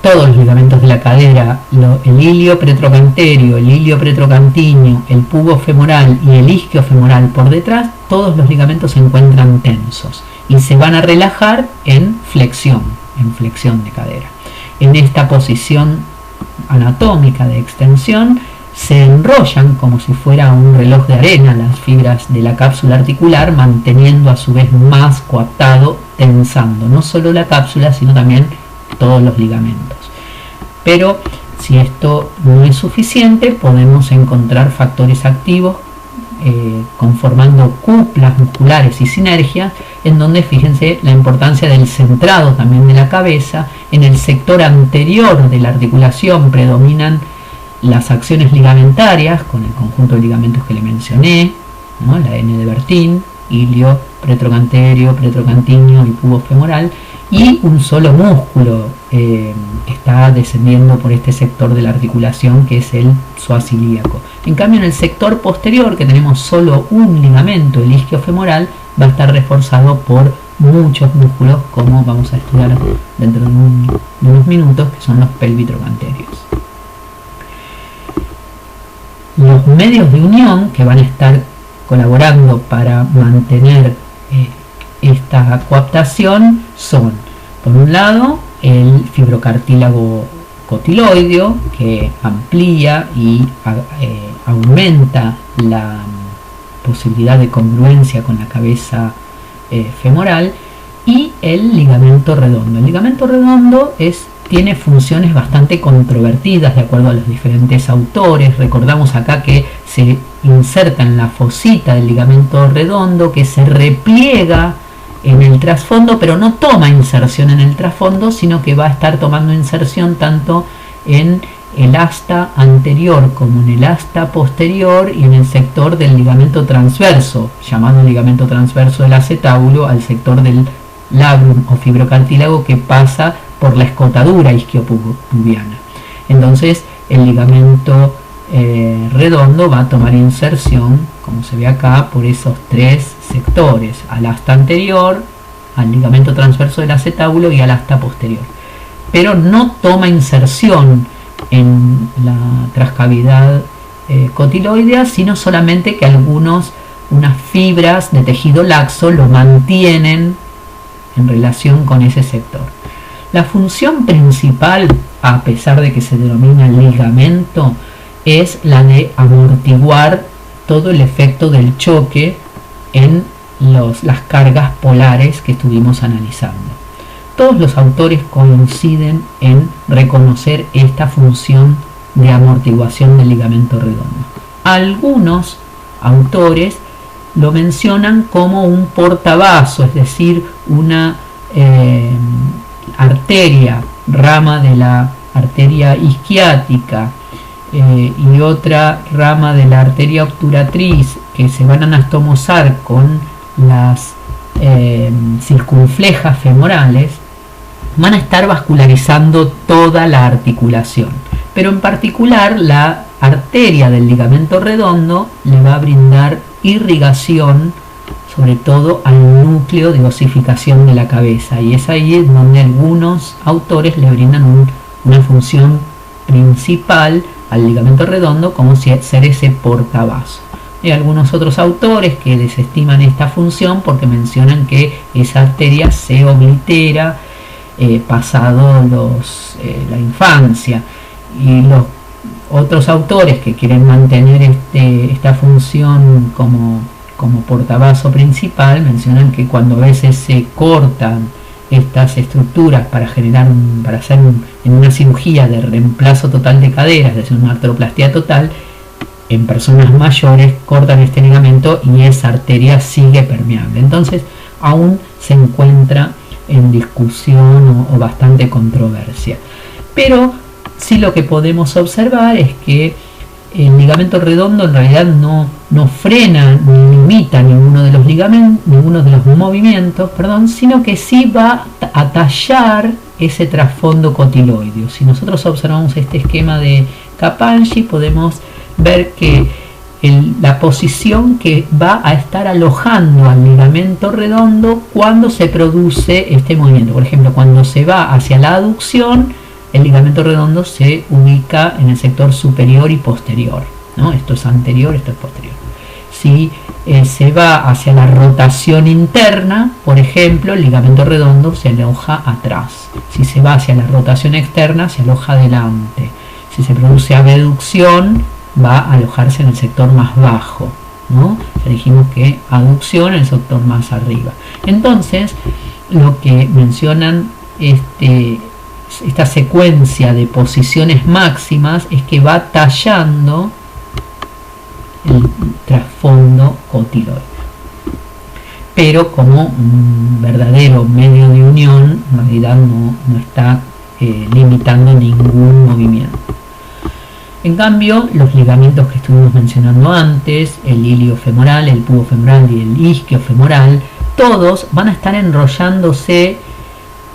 todos los ligamentos de la cadera, el ilio pretrocanterio, el ilio pretrocantinio, el pubo femoral y el isquio femoral por detrás, todos los ligamentos se encuentran tensos y se van a relajar en flexión de cadera. En esta posición anatómica de extensión se enrollan como si fuera un reloj de arena las fibras de la cápsula articular, manteniendo a su vez más coaptado, tensando no solo la cápsula sino también todos los ligamentos. Pero si esto no es suficiente, podemos encontrar factores activos conformando cuplas musculares y sinergias, en donde fíjense la importancia del centrado también de la cabeza. En el sector anterior de la articulación predominan las acciones ligamentarias con el conjunto de ligamentos que le mencioné, ¿no? La N de Bertin, ilio pretrocanterio, pretrocantinio y pubo femoral. y un solo músculo está descendiendo por este sector de la articulación, que es el psoas ilíaco. En cambio, en el sector posterior, que tenemos solo un ligamento, el isquiofemoral, va a estar reforzado por muchos músculos, como vamos a estudiar dentro de unos minutos, que son los pelvitrocanterios. Los medios de unión que van a estar colaborando para mantener esta coaptación son, por un lado, el fibrocartílago cotiloideo, que amplía y aumenta la posibilidad de congruencia con la cabeza femoral, y el ligamento redondo. El ligamento redondo tiene funciones bastante controvertidas de acuerdo a los diferentes autores. Recordamos acá que se inserta en la fosita del ligamento redondo, que se repliega en el trasfondo, pero no toma inserción en el trasfondo, sino que va a estar tomando inserción tanto en el asta anterior como en el asta posterior y en el sector del ligamento transverso, llamado ligamento transverso del acetábulo, al sector del labrum o fibrocartílago que pasa por la escotadura isquiopubiana. Entonces el ligamento redondo va a tomar inserción, como se ve acá, por esos tres sectores: al asta anterior, al ligamento transverso del acetábulo y al asta posterior, pero no toma inserción en la trascavidad cotiloidea, sino solamente que unas fibras de tejido laxo lo mantienen en relación con ese sector. La función principal, a pesar de que se denomina ligamento, es la de amortiguar todo el efecto del choque en las cargas polares que estuvimos analizando. Todos los autores coinciden en reconocer esta función de amortiguación del ligamento redondo. Algunos autores lo mencionan como un portavaso, es decir, una arteria, rama de la arteria isquiática, y otra rama de la arteria obturatriz, que se van a anastomosar con las circunflejas femorales, van a estar vascularizando toda la articulación. Pero en particular la arteria del ligamento redondo le va a brindar irrigación, sobre todo al núcleo de osificación de la cabeza, y es ahí donde algunos autores le brindan una función principal al ligamento redondo, como ser ese portavaso. Hay algunos otros autores que desestiman esta función porque mencionan que esa arteria se oblitera pasado la infancia, y los otros autores que quieren mantener esta función como portavaso principal mencionan que cuando a veces se cortan estas estructuras para hacer en una cirugía de reemplazo total de cadera, es decir, una artroplastia total, en personas mayores cortan este ligamento y esa arteria sigue permeable. Entonces aún se encuentra en discusión o bastante controversia. Pero sí, lo que podemos observar es que el ligamento redondo en realidad no frena ni limita ninguno de los movimientos, sino que sí va a tallar ese trasfondo cotiloideo. Si nosotros observamos este esquema de Kapalji, podemos ver que la posición que va a estar alojando al ligamento redondo cuando se produce este movimiento. Por ejemplo, cuando se va hacia la aducción, el ligamento redondo se ubica en el sector superior y posterior, ¿no? Esto es anterior, esto es posterior. Si se va hacia la rotación interna, por ejemplo, el ligamento redondo se aloja atrás. Si se va hacia la rotación externa, se aloja adelante. Si se produce abducción, va a alojarse en el sector más bajo, ¿no? Ya dijimos que aducción en el sector más arriba. Entonces, lo que mencionan esta secuencia de posiciones máximas es que va tallando el trasfondo cotiloideo, pero como un verdadero medio de unión, en realidad no está limitando ningún movimiento. En cambio, los ligamentos que estuvimos mencionando antes, el iliofemoral, el pubofemoral y el isquiofemoral, todos van a estar enrollándose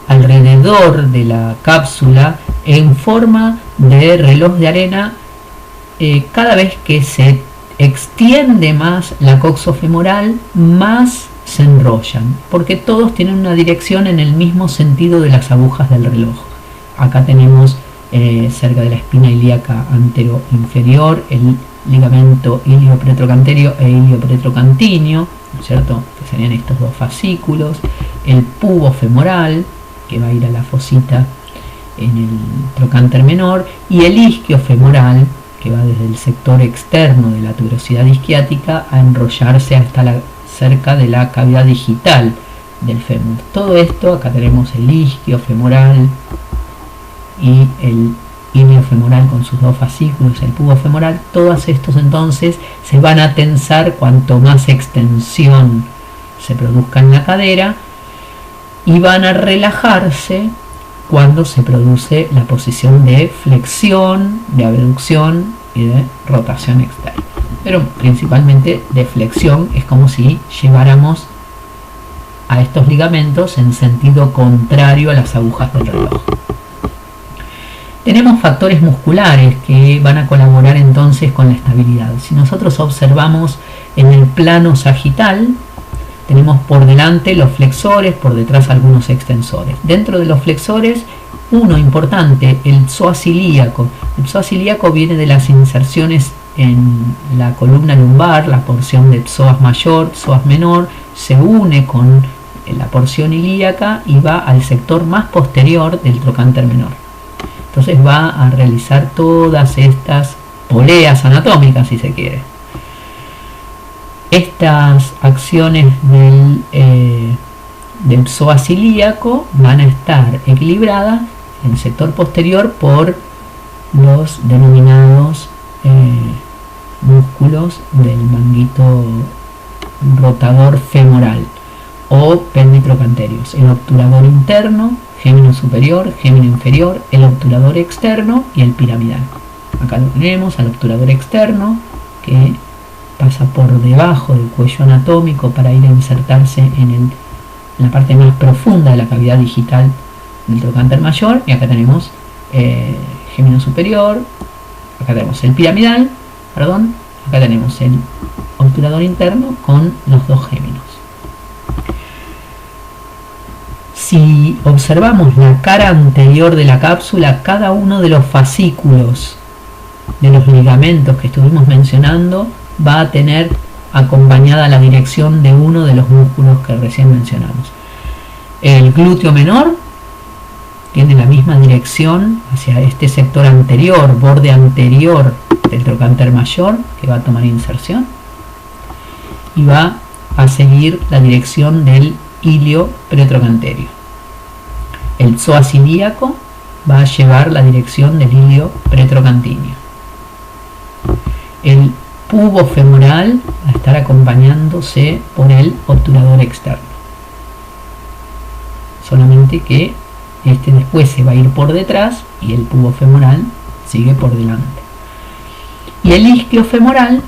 alrededor de la cápsula en forma de reloj de arena. Cada vez que se extiende más la coxofemoral, más se enrollan, porque todos tienen una dirección en el mismo sentido de las agujas del reloj. Acá tenemos cerca de la espina ilíaca antero-inferior el ligamento iliopretrocanterio e iliopretrocantinio, ¿no es cierto?, que serían estos dos fascículos, el pubo femoral, que va a ir a la fosita en el trocánter menor, y el isquio femoral, que va desde el sector externo de la tuberosidad isquiática a enrollarse hasta cerca de la cavidad digital del fémur. Todo esto, acá tenemos el isquio femoral y el ilio femoral con sus dos fascículos, el pubo femoral. Todos estos entonces se van a tensar cuanto más extensión se produzca en la cadera, y van a relajarse cuando se produce la posición de flexión, de abducción y de rotación externa. Pero principalmente de flexión, es como si lleváramos a estos ligamentos en sentido contrario a las agujas del reloj. Tenemos factores musculares que van a colaborar entonces con la estabilidad. Si nosotros observamos en el plano sagital, tenemos por delante los flexores, por detrás algunos extensores. Dentro de los flexores, uno importante, el psoas ilíaco. El psoas ilíaco viene de las inserciones en la columna lumbar, la porción de psoas mayor, psoas menor, se une con la porción ilíaca y va al sector más posterior del trocánter menor. Entonces va a realizar todas estas poleas anatómicas, si se quiere. Estas acciones del psoas ilíaco van a estar equilibradas en el sector posterior por los denominados músculos del manguito rotador femoral o penditrocanterios, el obturador interno, gémino superior, gémino inferior, el obturador externo y el piramidal. Acá lo tenemos al obturador externo, que pasa por debajo del cuello anatómico para ir a insertarse en la parte más profunda de la cavidad digital del trocánter mayor. Y acá tenemos gémino superior, acá tenemos el piramidal, perdón, acá tenemos el obturador interno con los dos géminos. Si observamos la cara anterior de la cápsula, cada uno de los fascículos de los ligamentos que estuvimos mencionando va a tener acompañada la dirección de uno de los músculos que recién mencionamos. El glúteo menor tiene la misma dirección hacia este sector anterior, borde anterior del trocánter mayor, que va a tomar inserción y va a seguir la dirección del ilio pretrocanterio. El psoas ilíaco va a llevar la dirección del ilio pretrocantinio. El pubo femoral va a estar acompañándose por el obturador externo. Solamente que este después se va a ir por detrás y el pubo femoral sigue por delante. Y el isquio femoral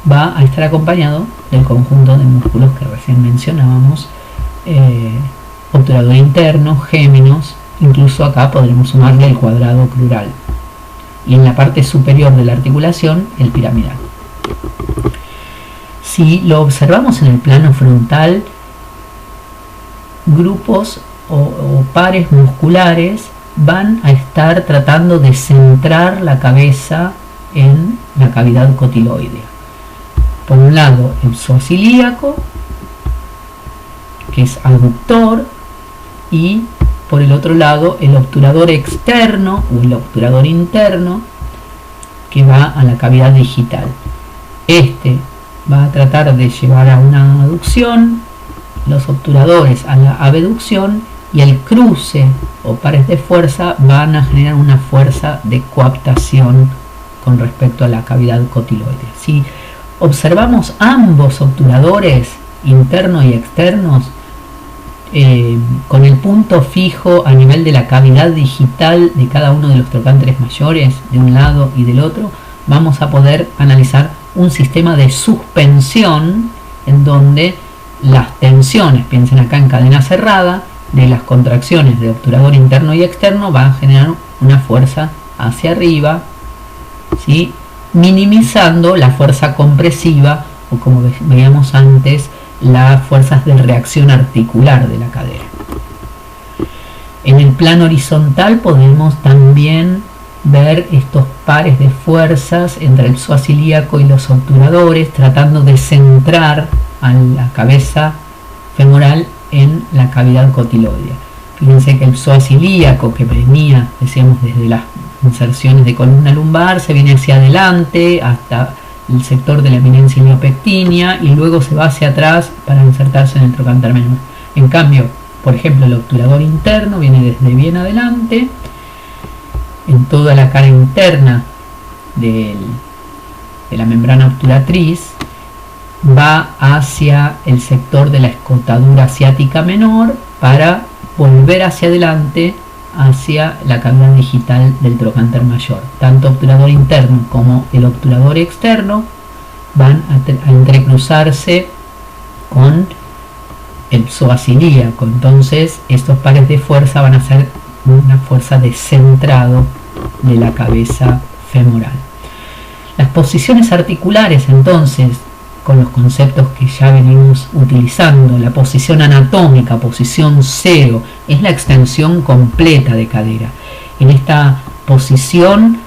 va a estar acompañado del conjunto de músculos que recién mencionábamos, obturador interno, géminos, incluso acá podremos sumarle el cuadrado crural. Y en la parte superior de la articulación, el piramidal. Si lo observamos en el plano frontal, grupos o pares musculares van a estar tratando de centrar la cabeza en la cavidad cotiloidea. Por un lado, el psoas ilíaco, que es abductor, y por el otro lado el obturador externo o el obturador interno, que va a la cavidad digital. Este va a tratar de llevar a una aducción, los obturadores a la abducción, y el cruce o pares de fuerza van a generar una fuerza de coaptación con respecto a la cavidad cotiloidea. Si observamos ambos obturadores, internos y externos, con el punto fijo a nivel de la cavidad digital de cada uno de los trocánteres mayores, de un lado y del otro, vamos a poder analizar un sistema de suspensión en donde las tensiones, piensen acá en cadena cerrada, de las contracciones de obturador interno y externo va a generar una fuerza hacia arriba, ¿sí?, minimizando la fuerza compresiva o, como veíamos antes, las fuerzas de reacción articular de la cadera. En el plano horizontal podemos también ver estos pares de fuerzas entre el psoas ilíaco y los obturadores, tratando de centrar a la cabeza femoral en la cavidad cotiloidea. Fíjense que el psoas ilíaco, que venía, decíamos, desde las inserciones de columna lumbar, se viene hacia adelante hasta el sector de la eminencia iliopectínea y luego se va hacia atrás para insertarse en el trocánter menor. En cambio, por ejemplo, el obturador interno viene desde bien adelante, en toda la cara interna de la membrana obturatriz, va hacia el sector de la escotadura asiática menor para volver hacia adelante hacia la cavidad digital del trocánter mayor. Tanto obturador interno como el obturador externo van a entrecruzarse con el psoas ilíaco. Entonces estos pares de fuerza van a ser una fuerza de centrado de la cabeza femoral. Las posiciones articulares, entonces, con los conceptos que ya venimos utilizando, la posición anatómica, posición 0, es la extensión completa de cadera. En esta posición,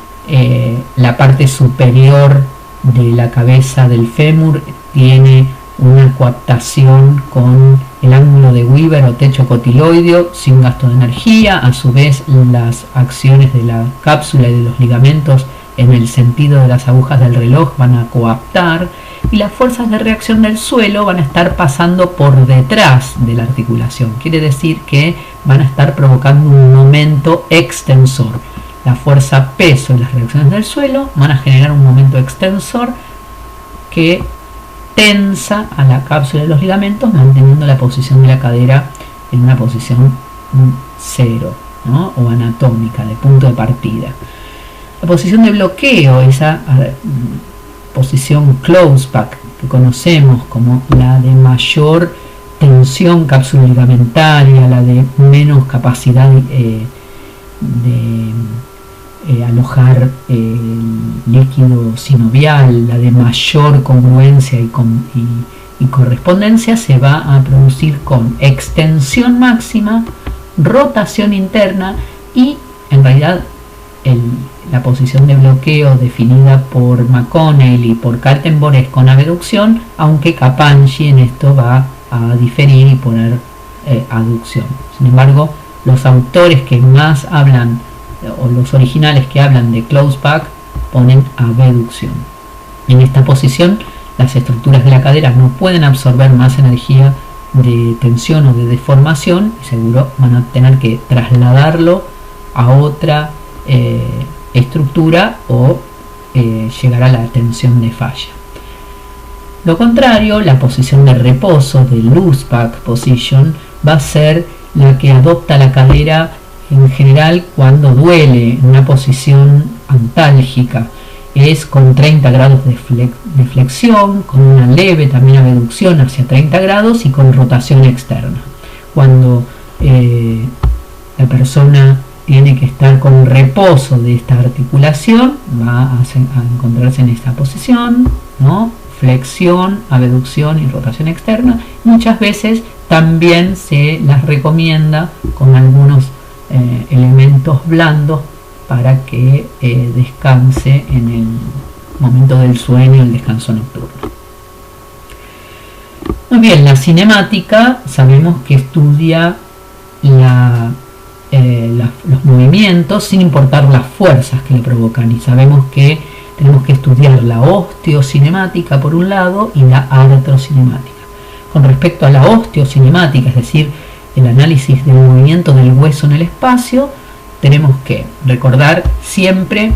la parte superior de la cabeza del fémur tiene una coaptación con el ángulo de Weber o techo cotiloideo sin gasto de energía. A su vez, las acciones de la cápsula y de los ligamentos en el sentido de las agujas del reloj van a coaptar, y las fuerzas de reacción del suelo van a estar pasando por detrás de la articulación. Quiere decir que van a estar provocando un momento extensor. La fuerza peso y las reacciones del suelo van a generar un momento extensor que tensa a la cápsula de los ligamentos, manteniendo la posición de la cadera en una posición 0, ¿no?, o anatómica, de punto de partida. La posición de bloqueo, esa posición close back que conocemos como la de mayor tensión capsuloligamentaria, la de menos capacidad de alojar el líquido sinovial, la de mayor congruencia y correspondencia, se va a producir con extensión máxima, rotación interna y, en realidad, la posición de bloqueo definida por McConnell y por Kaltenborg es con abducción, aunque Capangi en esto va a diferir y poner aducción. Sin embargo, los autores que más hablan, o los originales que hablan de close back, ponen abducción. En esta posición, las estructuras de la cadera no pueden absorber más energía de tensión o de deformación, y seguro van a tener que trasladarlo a otra estructura o llegar a la tensión de falla. Lo contrario, la posición de reposo, de loose back position, va a ser la que adopta la cadera en general cuando duele, en una posición antálgica. Es con 30 grados de flexión, con una leve también abducción hacia 30 grados y con rotación externa. Cuando la persona tiene que estar con reposo de esta articulación, va a encontrarse en esta posición, ¿no?, flexión, abducción y rotación externa. Muchas veces también se las recomienda con algunos elementos blandos para que descanse en el momento del sueño, el descanso nocturno. Muy bien, la cinemática sabemos que estudia los movimientos sin importar las fuerzas que le provocan, y sabemos que tenemos que estudiar la osteocinemática por un lado y la artrocinemática. Con respecto a la osteocinemática, es decir, el análisis del movimiento del hueso en el espacio, tenemos que recordar siempre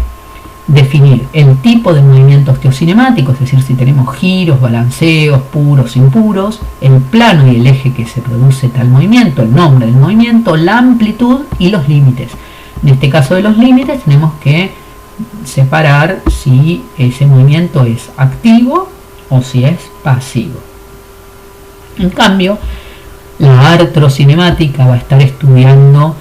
definir el tipo de movimiento osteocinemático, es decir, si tenemos giros, balanceos, puros, impuros, el plano y el eje que se produce tal movimiento, el nombre del movimiento, la amplitud y los límites. En este caso de los límites tenemos que separar si ese movimiento es activo o si es pasivo. En cambio, La artrocinemática va a estar estudiando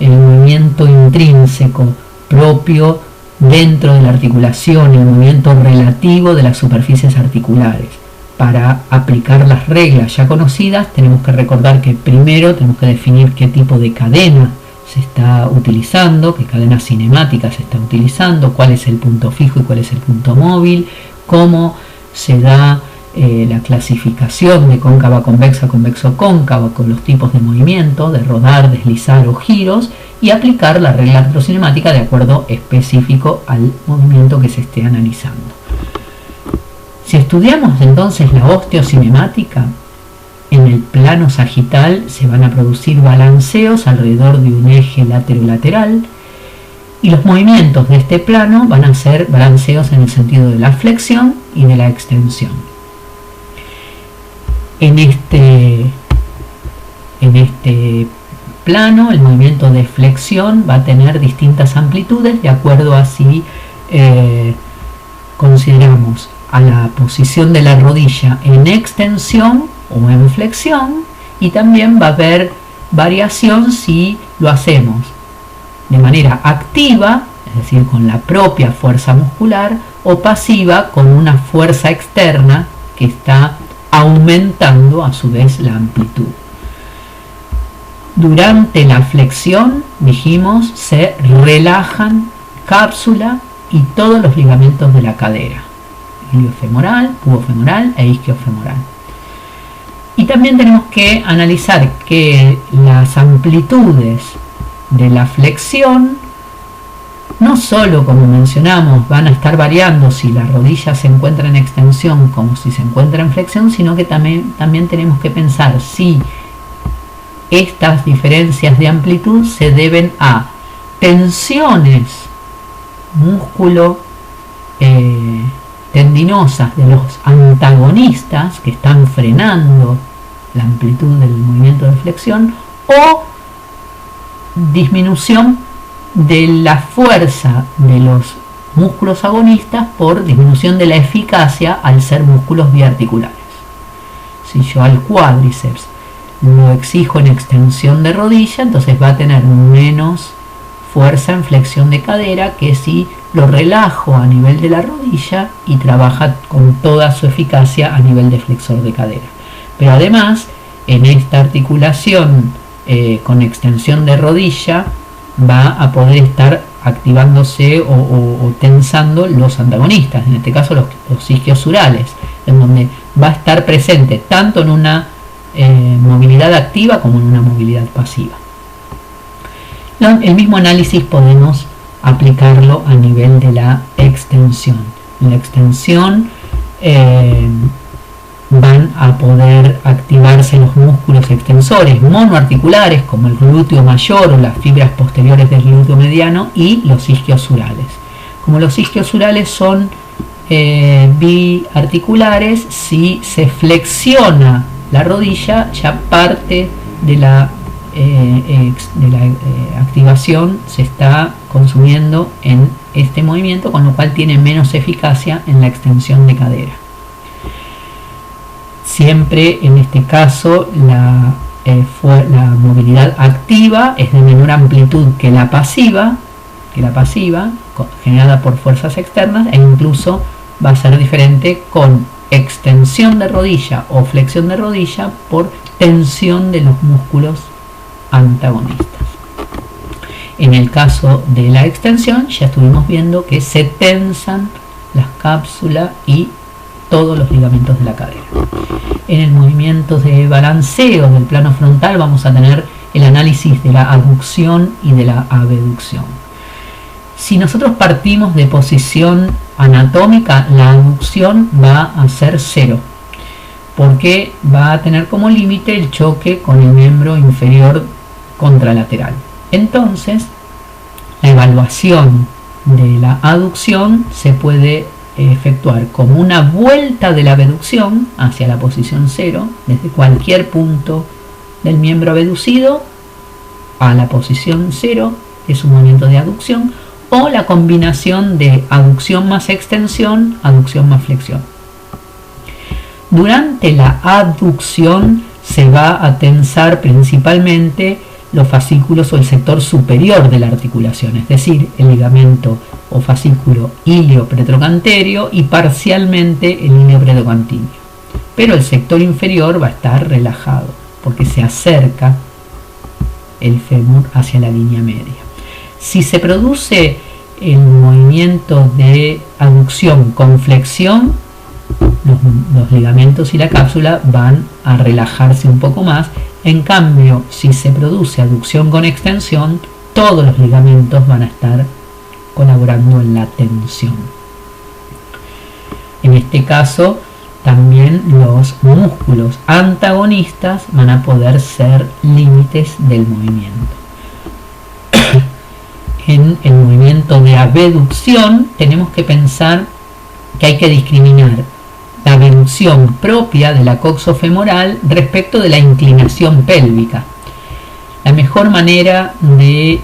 el movimiento intrínseco propio dentro de la articulación, el movimiento relativo de las superficies articulares. Para aplicar las reglas ya conocidas tenemos que recordar que primero tenemos que definir qué tipo de cadena se está utilizando, qué cadena cinemática se está utilizando, cuál es el punto fijo y cuál es el punto móvil, cómo se da la clasificación de cóncava, convexa, convexo, cóncava con los tipos de movimiento, de rodar, deslizar o giros, y aplicar la regla artrocinemática de acuerdo específico al movimiento que se esté analizando. Si estudiamos entonces la osteocinemática, en el plano sagital se van a producir balanceos alrededor de un eje laterolateral, y los movimientos de este plano van a ser balanceos en el sentido de la flexión y de la extensión. En este plano, el movimiento de flexión va a tener distintas amplitudes de acuerdo a si consideramos a la posición de la rodilla en extensión o en flexión, y también va a haber variación si lo hacemos de manera activa, es decir, con la propia fuerza muscular, o pasiva, con una fuerza externa que está aumentando a su vez la amplitud. Durante la flexión, dijimos, se relajan cápsula y todos los ligamentos de la cadera, iliofemoral, pubofemoral e isquiofemoral. Y también tenemos que analizar que las amplitudes de la flexión no solo, como mencionamos, van a estar variando si la rodilla se encuentra en extensión como si se encuentra en flexión, sino que también tenemos que pensar si estas diferencias de amplitud se deben a tensiones músculo tendinosas de los antagonistas que están frenando la amplitud del movimiento de flexión, o disminución de la fuerza de los músculos agonistas por disminución de la eficacia al ser músculos biarticulares. Si yo al cuádriceps lo exijo en extensión de rodilla, entonces va a tener menos fuerza en flexión de cadera que si lo relajo a nivel de la rodilla y trabaja con toda su eficacia a nivel de flexor de cadera. Pero además, en esta articulación con extensión de rodilla va a poder estar activándose o tensando los antagonistas, en este caso los isquiosurales, en donde va a estar presente tanto en una movilidad activa como en una movilidad pasiva. El mismo análisis podemos aplicarlo a nivel de la extensión. En la extensión van a poder activarse los músculos extensores monoarticulares como el glúteo mayor o las fibras posteriores del glúteo mediano, y los isquiosurales. Como los isquiosurales son biarticulares, si se flexiona la rodilla, ya parte de la activación se está consumiendo en este movimiento, con lo cual tiene menos eficacia en la extensión de cadera. Siempre en este caso la movilidad activa es de menor amplitud que la pasiva, generada por fuerzas externas, e incluso va a ser diferente con extensión de rodilla o flexión de rodilla por tensión de los músculos antagonistas. En el caso de la extensión ya estuvimos viendo que se tensan las cápsulas y todos los ligamentos de la cadera. En el movimiento de balanceo del plano frontal vamos a tener el análisis de la aducción y de la abducción. Si nosotros partimos de posición anatómica, la aducción va a ser 0, porque va a tener como límite el choque con el miembro inferior contralateral. Entonces, la evaluación de la aducción se puede efectuar como una vuelta de la abducción hacia la posición 0, desde cualquier punto del miembro abducido a la posición 0, es un movimiento de aducción, o la combinación de aducción más extensión, aducción más flexión. Durante la abducción se va a tensar principalmente los fascículos o el sector superior de la articulación, es decir, el ligamento o fascículo ilio-pretrocanterio y parcialmente el ilio-pretrocantíneo. Pero el sector inferior va a estar relajado porque se acerca el fémur hacia la línea media. Si se produce el movimiento de aducción con flexión, los ligamentos y la cápsula van a relajarse un poco más. En cambio, si se produce aducción con extensión, todos los ligamentos van a estar colaborando en la tensión. En este caso, también los músculos antagonistas van a poder ser límites del movimiento. En el movimiento de abducción tenemos que pensar que hay que discriminar la abducción propia de la coxofemoral respecto de la inclinación pélvica. La mejor manera de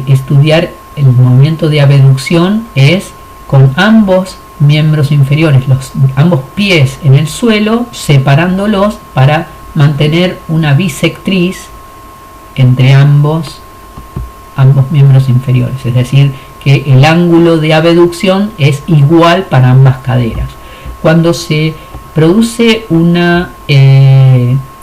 estudiar el movimiento de abducción es con ambos miembros inferiores, ambos pies en el suelo, separándolos para mantener una bisectriz entre ambos miembros inferiores, es decir, que el ángulo de abducción es igual para ambas caderas. Cuando se produce una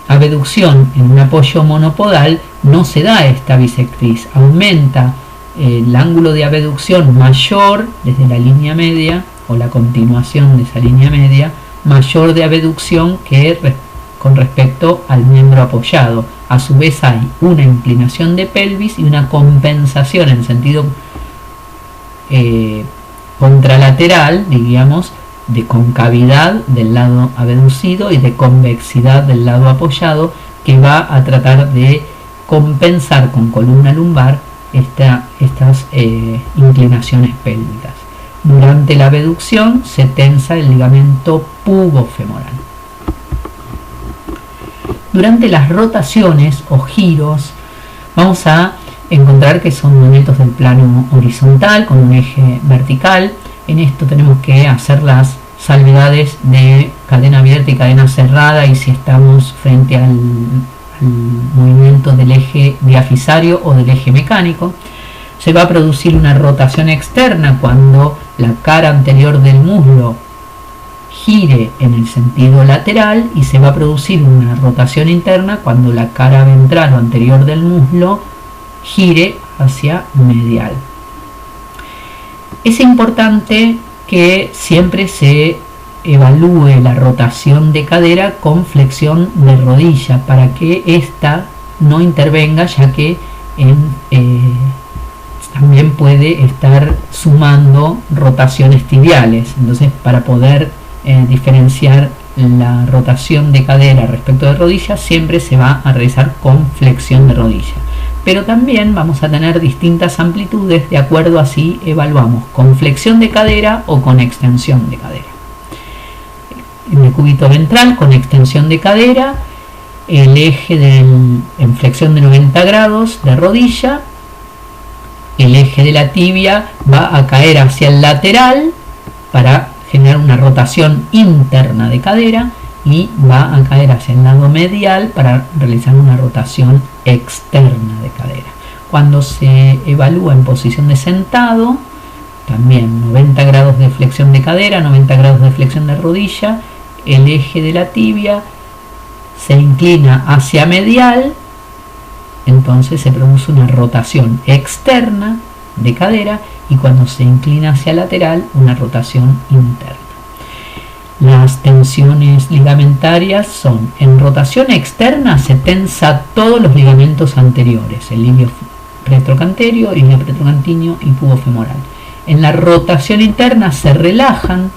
abducción en un apoyo monopodal, no se da esta bisectriz, aumenta el ángulo de abducción mayor desde la línea media o la continuación de esa línea media, mayor de abducción que con respecto al miembro apoyado. A su vez hay una inclinación de pelvis y una compensación en sentido contralateral, diríamos, de concavidad del lado abducido y de convexidad del lado apoyado, que va a tratar de compensar con columna lumbar estas inclinaciones pélvicas. Durante la abducción se tensa el ligamento pubofemoral. Durante las rotaciones o giros vamos a encontrar que son movimientos del plano horizontal con un eje vertical. En esto tenemos que hacer las salvedades de cadena abierta y cadena cerrada, y si estamos frente al movimiento del eje diafisario o del eje mecánico. Se va a producir una rotación externa cuando la cara anterior del muslo gire en el sentido lateral, y se va a producir una rotación interna cuando la cara ventral o anterior del muslo gire hacia medial. Es importante que siempre se evalúe la rotación de cadera con flexión de rodilla para que ésta no intervenga, ya que también puede estar sumando rotaciones tibiales. Entonces, para poder diferenciar la rotación de cadera respecto de rodilla, siempre se va a realizar con flexión de rodilla. Pero también vamos a tener distintas amplitudes de acuerdo a si evaluamos con flexión de cadera o con extensión de cadera. En el cúbito ventral, con extensión de cadera, el eje en flexión de 90 grados de rodilla, el eje de la tibia va a caer hacia el lateral para generar una rotación interna de cadera, y va a caer hacia el lado medial para realizar una rotación externa de cadera. Cuando se evalúa en posición de sentado, también 90 grados de flexión de cadera, 90 grados de flexión de rodilla, el eje de la tibia se inclina hacia medial, entonces se produce una rotación externa de cadera, y cuando se inclina hacia lateral, una rotación interna. Las tensiones ligamentarias son: en rotación externa se tensa todos los ligamentos anteriores, el ilio pretrocanterio, ilio pretrocantíneo y pubofemoral. En la rotación interna se relajan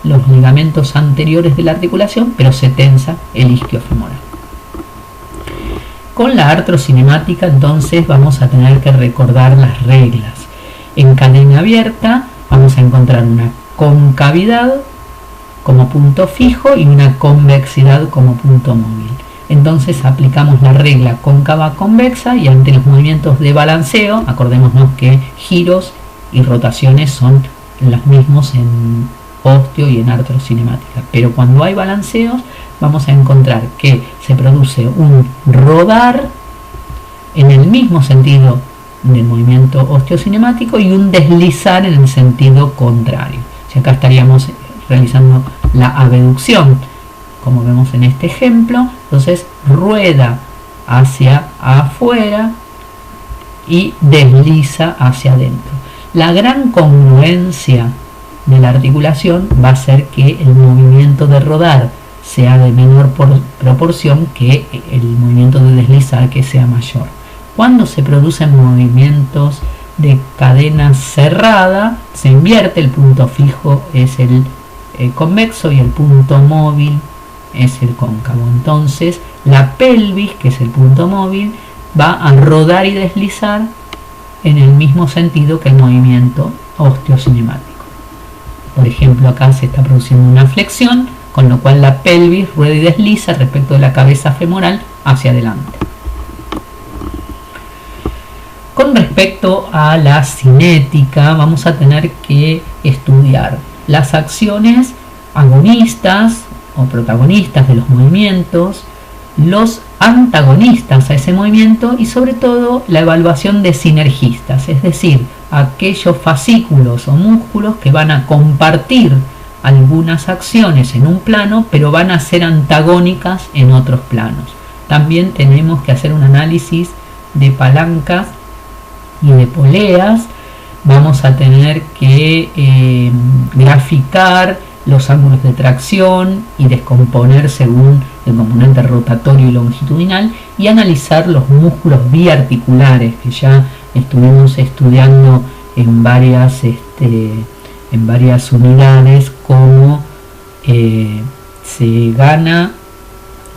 los ligamentos anteriores de la articulación, pero se tensa el isquiofemoral. Con la artrocinemática, entonces, vamos a tener que recordar las reglas. En cadena abierta vamos a encontrar una concavidad como punto fijo y una convexidad como punto móvil. Entonces aplicamos la regla cóncava-convexa, y ante los movimientos de balanceo, acordémonos que giros y rotaciones son los mismos en osteo y en artrocinemática. Pero cuando hay balanceos vamos a encontrar que se produce un rodar en el mismo sentido del movimiento osteocinemático y un deslizar en el sentido contrario. Si acá estaríamos realizando la abducción, como vemos en este ejemplo, entonces rueda hacia afuera y desliza hacia adentro. La gran congruencia de la articulación va a ser que el movimiento de rodar sea de menor proporción que el movimiento de deslizar, que sea mayor. Cuando se producen movimientos de cadena cerrada, se invierte, el punto fijo es el convexo y el punto móvil es el cóncavo. Entonces la pelvis, que es el punto móvil, va a rodar y deslizar en el mismo sentido que el movimiento osteocinemático. Por ejemplo, acá se está produciendo una flexión, con lo cual la pelvis rueda y desliza respecto de la cabeza femoral hacia adelante. Con respecto a la cinética, vamos a tener que estudiar las acciones agonistas o protagonistas de los movimientos, los antagonistas a ese movimiento y sobre todo la evaluación de sinergistas, es decir, aquellos fascículos o músculos que van a compartir algunas acciones en un plano pero van a ser antagónicas en otros planos. También tenemos que hacer un análisis de palancas y de poleas. Vamos a tener que graficar los ángulos de tracción y descomponer según el componente rotatorio y longitudinal y analizar los músculos biarticulares que ya estuvimos estudiando en varias unidades, cómo se gana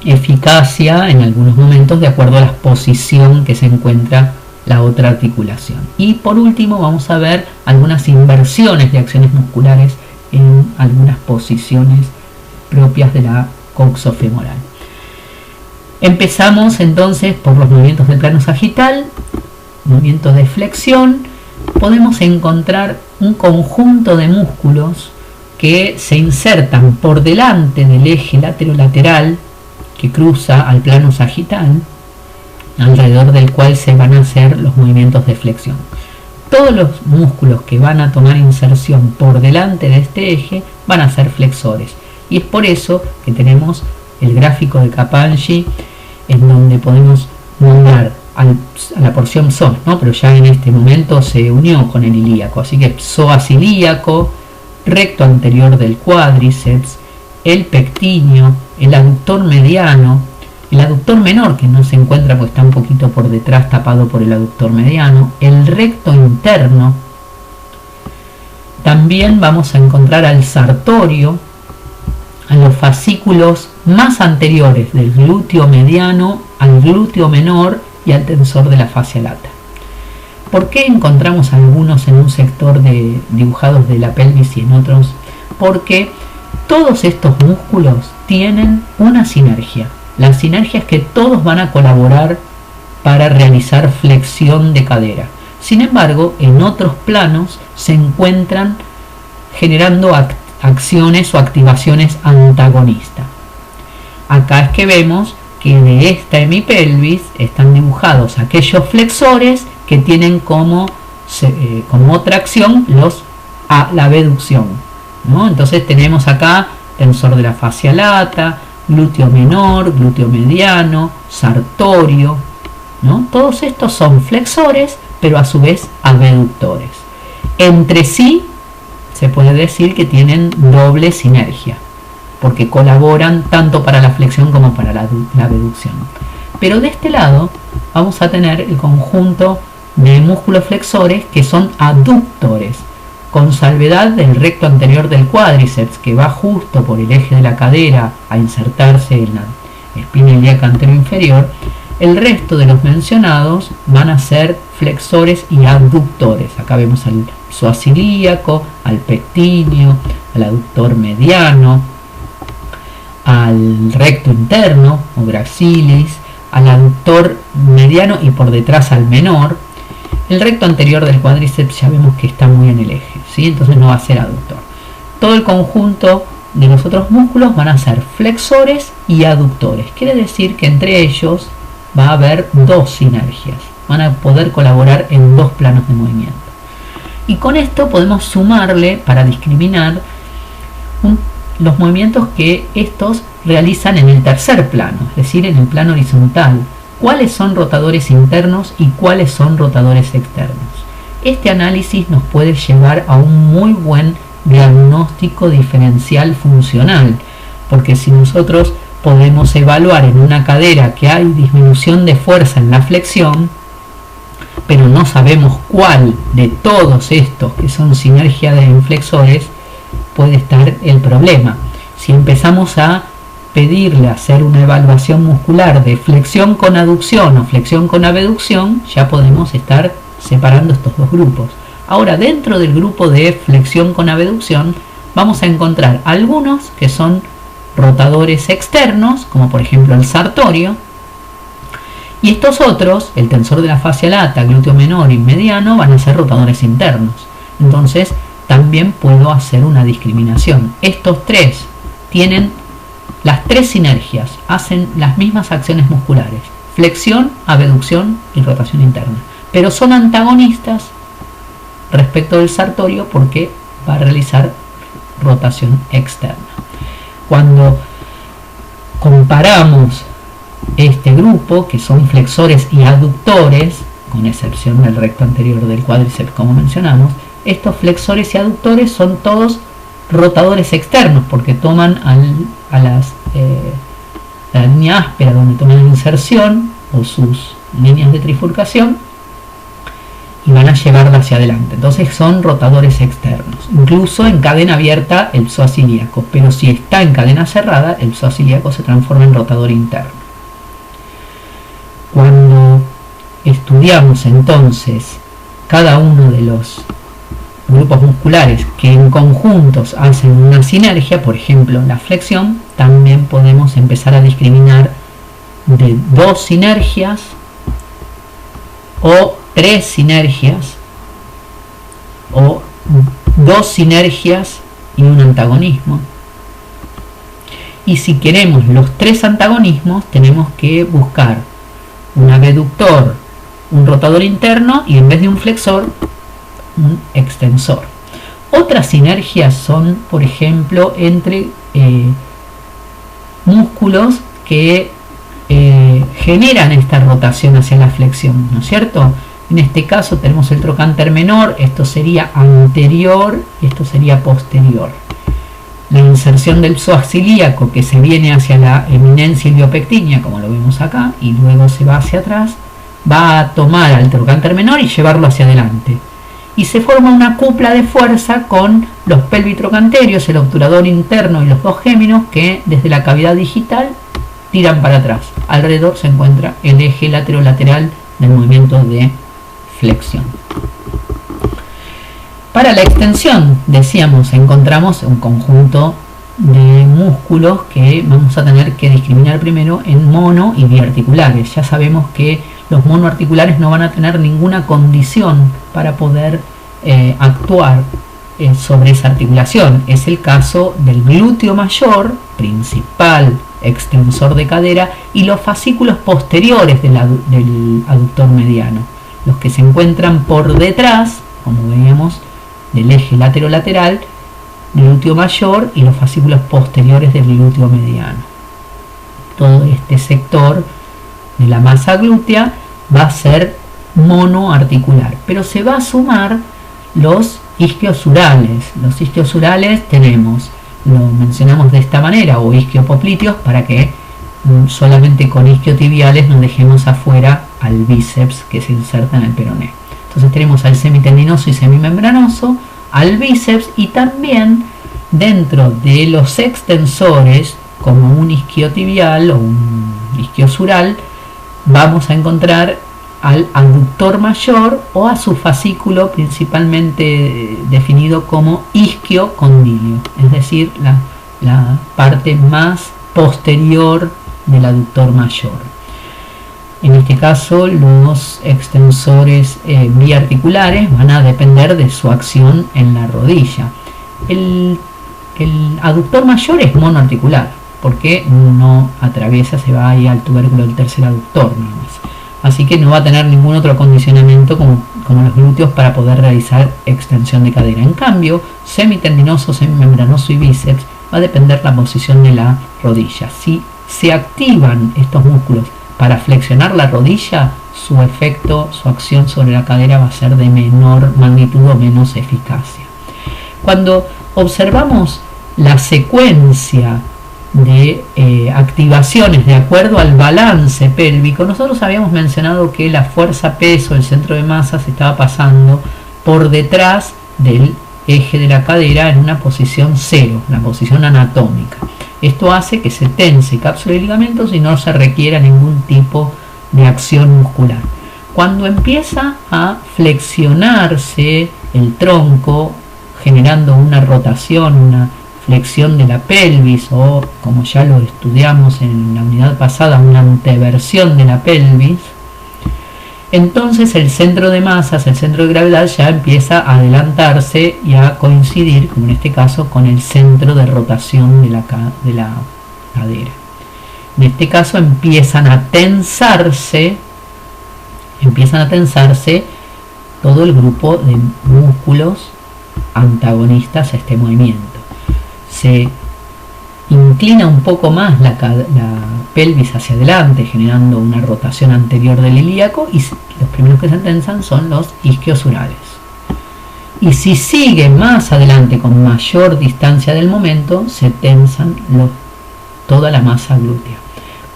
eficacia en algunos momentos de acuerdo a la posición que se encuentra la otra articulación. Y por último vamos a ver algunas inversiones de acciones musculares en algunas posiciones propias de la coxofemoral. Empezamos entonces por los movimientos del plano sagital, movimientos de flexión. Podemos encontrar un conjunto de músculos que se insertan por delante del eje laterolateral que cruza al plano sagital, alrededor del cual se van a hacer los movimientos de flexión. Todos los músculos que van a tomar inserción por delante de este eje van a ser flexores. Y es por eso que tenemos el gráfico de Capagni, en donde podemos nombrar a la porción psoas, ¿no? Pero ya en este momento se unió con el ilíaco. Así que psoas ilíaco, recto anterior del cuádriceps, el pectíneo, el aductor mediano, el aductor menor, que no se encuentra porque está un poquito por detrás tapado por el aductor mediano, el recto interno. También vamos a encontrar al sartorio, a los fascículos más anteriores del glúteo mediano, al glúteo menor y al tensor de la fascia lata. ¿Por qué encontramos algunos en un sector de dibujados de la pelvis y en otros? Porque todos estos músculos tienen una sinergia. La sinergia es que todos van a colaborar para realizar flexión de cadera. Sin embargo, en otros planos se encuentran generando acciones o activaciones antagonistas. Acá es que vemos que de esta hemipelvis están dibujados aquellos flexores que tienen como otra acción la abducción, ¿no? Entonces tenemos acá tensor de la fascia lata, glúteo menor, glúteo mediano, sartorio, ¿no? Todos estos son flexores, pero a su vez abductores. Entre sí se puede decir que tienen doble sinergia, porque colaboran tanto para la flexión como para la abducción. Pero de este lado vamos a tener el conjunto de músculos flexores que son aductores, con salvedad del recto anterior del cuádriceps, que va justo por el eje de la cadera a insertarse en la espina ilíaca anterior inferior. El resto de los mencionados van a ser flexores y abductores. Acá vemos al psoas ilíaco, al pectíneo, al aductor mediano, al recto interno o gracilis, al aductor mediano y por detrás al menor. El recto anterior del cuádriceps ya vemos que está muy en el eje, ¿sí? Entonces no va a ser aductor. todo el conjunto de los otros músculos van a ser flexores y aductores. Quiere decir que entre ellos va a haber dos sinergias, van a poder colaborar en dos planos de movimiento. Y con esto podemos sumarle, para discriminar, los movimientos que estos realizan en el tercer plano, es decir, en el plano horizontal. ¿Cuáles son rotadores internos y cuáles son rotadores externos? Este análisis nos puede llevar a un muy buen diagnóstico diferencial funcional, porque si nosotros podemos evaluar en una cadera que hay disminución de fuerza en la flexión, pero no sabemos cuál de todos estos que son sinergia de inflexores, puede estar el problema. Si empezamos a pedirle hacer una evaluación muscular de flexión con aducción o flexión con abducción, ya podemos estar separando estos dos grupos. Ahora, dentro del grupo de flexión con abducción, vamos a encontrar algunos que son rotadores externos, como por ejemplo el sartorio, y estos otros, el tensor de la fascia lata, glúteo menor y mediano, van a ser rotadores internos. Entonces, también puedo hacer una discriminación. Estos tres tienen las tres sinergias, hacen las mismas acciones musculares: flexión, abducción y rotación interna, pero son antagonistas respecto del sartorio porque va a realizar rotación externa. Cuando comparamos este grupo, que son flexores y aductores, con excepción del recto anterior del cuádriceps, como mencionamos, estos flexores y aductores son todos rotadores externos, porque toman a la línea áspera donde toman la inserción o sus líneas de trifurcación y van a llevarla hacia adelante. Entonces son rotadores externos. Incluso en cadena abierta el psoas ilíaco, pero si está en cadena cerrada, el psoas ilíaco se transforma en rotador interno. Cuando estudiamos entonces cada uno de los grupos musculares que en conjuntos hacen una sinergia, por ejemplo la flexión, también podemos empezar a discriminar de dos sinergias o tres sinergias o dos sinergias y un antagonismo. Y si queremos los tres antagonismos, tenemos que buscar un abductor, un rotador interno y en vez de un flexor, un extensor. Otras sinergias son, por ejemplo, entre músculos que generan esta rotación hacia la flexión, ¿no es cierto? En este caso tenemos el trocánter menor, esto sería anterior y esto sería posterior. La inserción del psoas ilíaco, que se viene hacia la eminencia iliopectínea, como lo vemos acá, y luego se va hacia atrás, va a tomar al trocánter menor y llevarlo hacia adelante. Y se forma una cupla de fuerza con los pelvitrocanterios, el obturador interno y los dos géminos, que desde la cavidad digital tiran para atrás. Alrededor se encuentra el eje lateral del movimiento de flexión. Para la extensión, decíamos, encontramos un conjunto de músculos que vamos a tener que discriminar primero en mono y biarticulares. Ya sabemos que los monoarticulares no van a tener ninguna condición para poder actuar sobre esa articulación. Es el caso del glúteo mayor, principal extensor de cadera, y los fascículos posteriores del aductor mediano, los que se encuentran por detrás, como veíamos, del eje lateral, glúteo mayor, y los fascículos posteriores del glúteo mediano. Todo este sector de la masa glútea va a ser monoarticular, pero se va a sumar los isquiosurales. Los isquiosurales tenemos, lo mencionamos de esta manera, o isquiopopliteos, para que solamente con isquiotibiales no dejemos afuera al bíceps que se inserta en el peroné. Entonces tenemos al semitendinoso y semimembranoso, al bíceps, y también dentro de los extensores, como un isquiotibial o un isquiosural, vamos a encontrar al aductor mayor o a su fascículo principalmente definido como isquiocondilio, es decir, la parte más posterior del aductor mayor. En este caso, los extensores biarticulares van a depender de su acción en la rodilla. El el aductor mayor es monoarticular, porque no atraviesa, se va ahí al tubérculo del tercer aductor nada más. Así que no va a tener ningún otro acondicionamiento como los glúteos para poder realizar extensión de cadera. En cambio, semitendinoso, semimembranoso y bíceps va a depender la posición de la rodilla. Si se activan estos músculos para flexionar la rodilla, su efecto, su acción sobre la cadera va a ser de menor magnitud o menos eficacia. Cuando observamos la secuencia de activaciones de acuerdo al balance pélvico, nosotros habíamos mencionado que la fuerza peso, el centro de masa, se estaba pasando por detrás del eje de la cadera en una posición cero, una posición anatómica. Esto hace que se tense cápsula y ligamentos y no se requiera ningún tipo de acción muscular. Cuando empieza a flexionarse el tronco, generando una rotación, una flexión de la pelvis, o como ya lo estudiamos en la unidad pasada, una anteversión de la pelvis, entonces el centro de masas, el centro de gravedad, ya empieza a adelantarse y a coincidir, como en este caso, con el centro de rotación de la cadera. En este caso empiezan a tensarse todo el grupo de músculos antagonistas a este movimiento. Se inclina un poco más la pelvis hacia adelante, generando una rotación anterior del ilíaco, y los primeros que se tensan son los isquiosurales. Y si sigue más adelante con mayor distancia del momento, se tensan toda la masa glútea.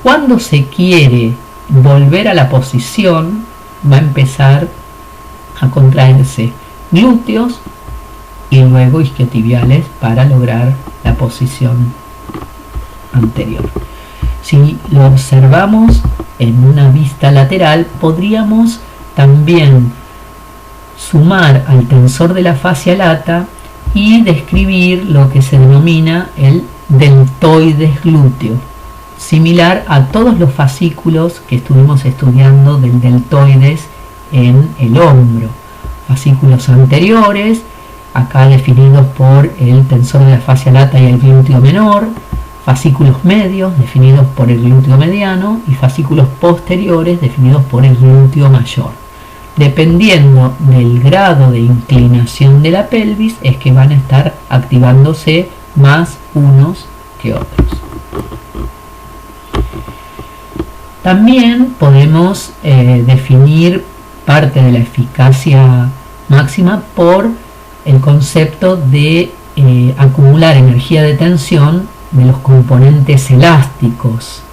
Cuando se quiere volver a la posición, va a empezar a contraerse glúteos y luego isquiotibiales para lograr la posición anterior. Si lo observamos en una vista lateral, podríamos también sumar al tensor de la fascia lata y describir lo que se denomina el deltoides glúteo, similar a todos los fascículos que estuvimos estudiando del deltoides en el hombro. Fascículos anteriores, acá definidos por el tensor de la fascia lata y el glúteo menor, fascículos medios definidos por el glúteo mediano y fascículos posteriores definidos por el glúteo mayor. Dependiendo del grado de inclinación de la pelvis es que van a estar activándose más unos que otros. También podemos definir parte de la eficacia máxima por el concepto de acumular energía de tensión de los componentes elásticos,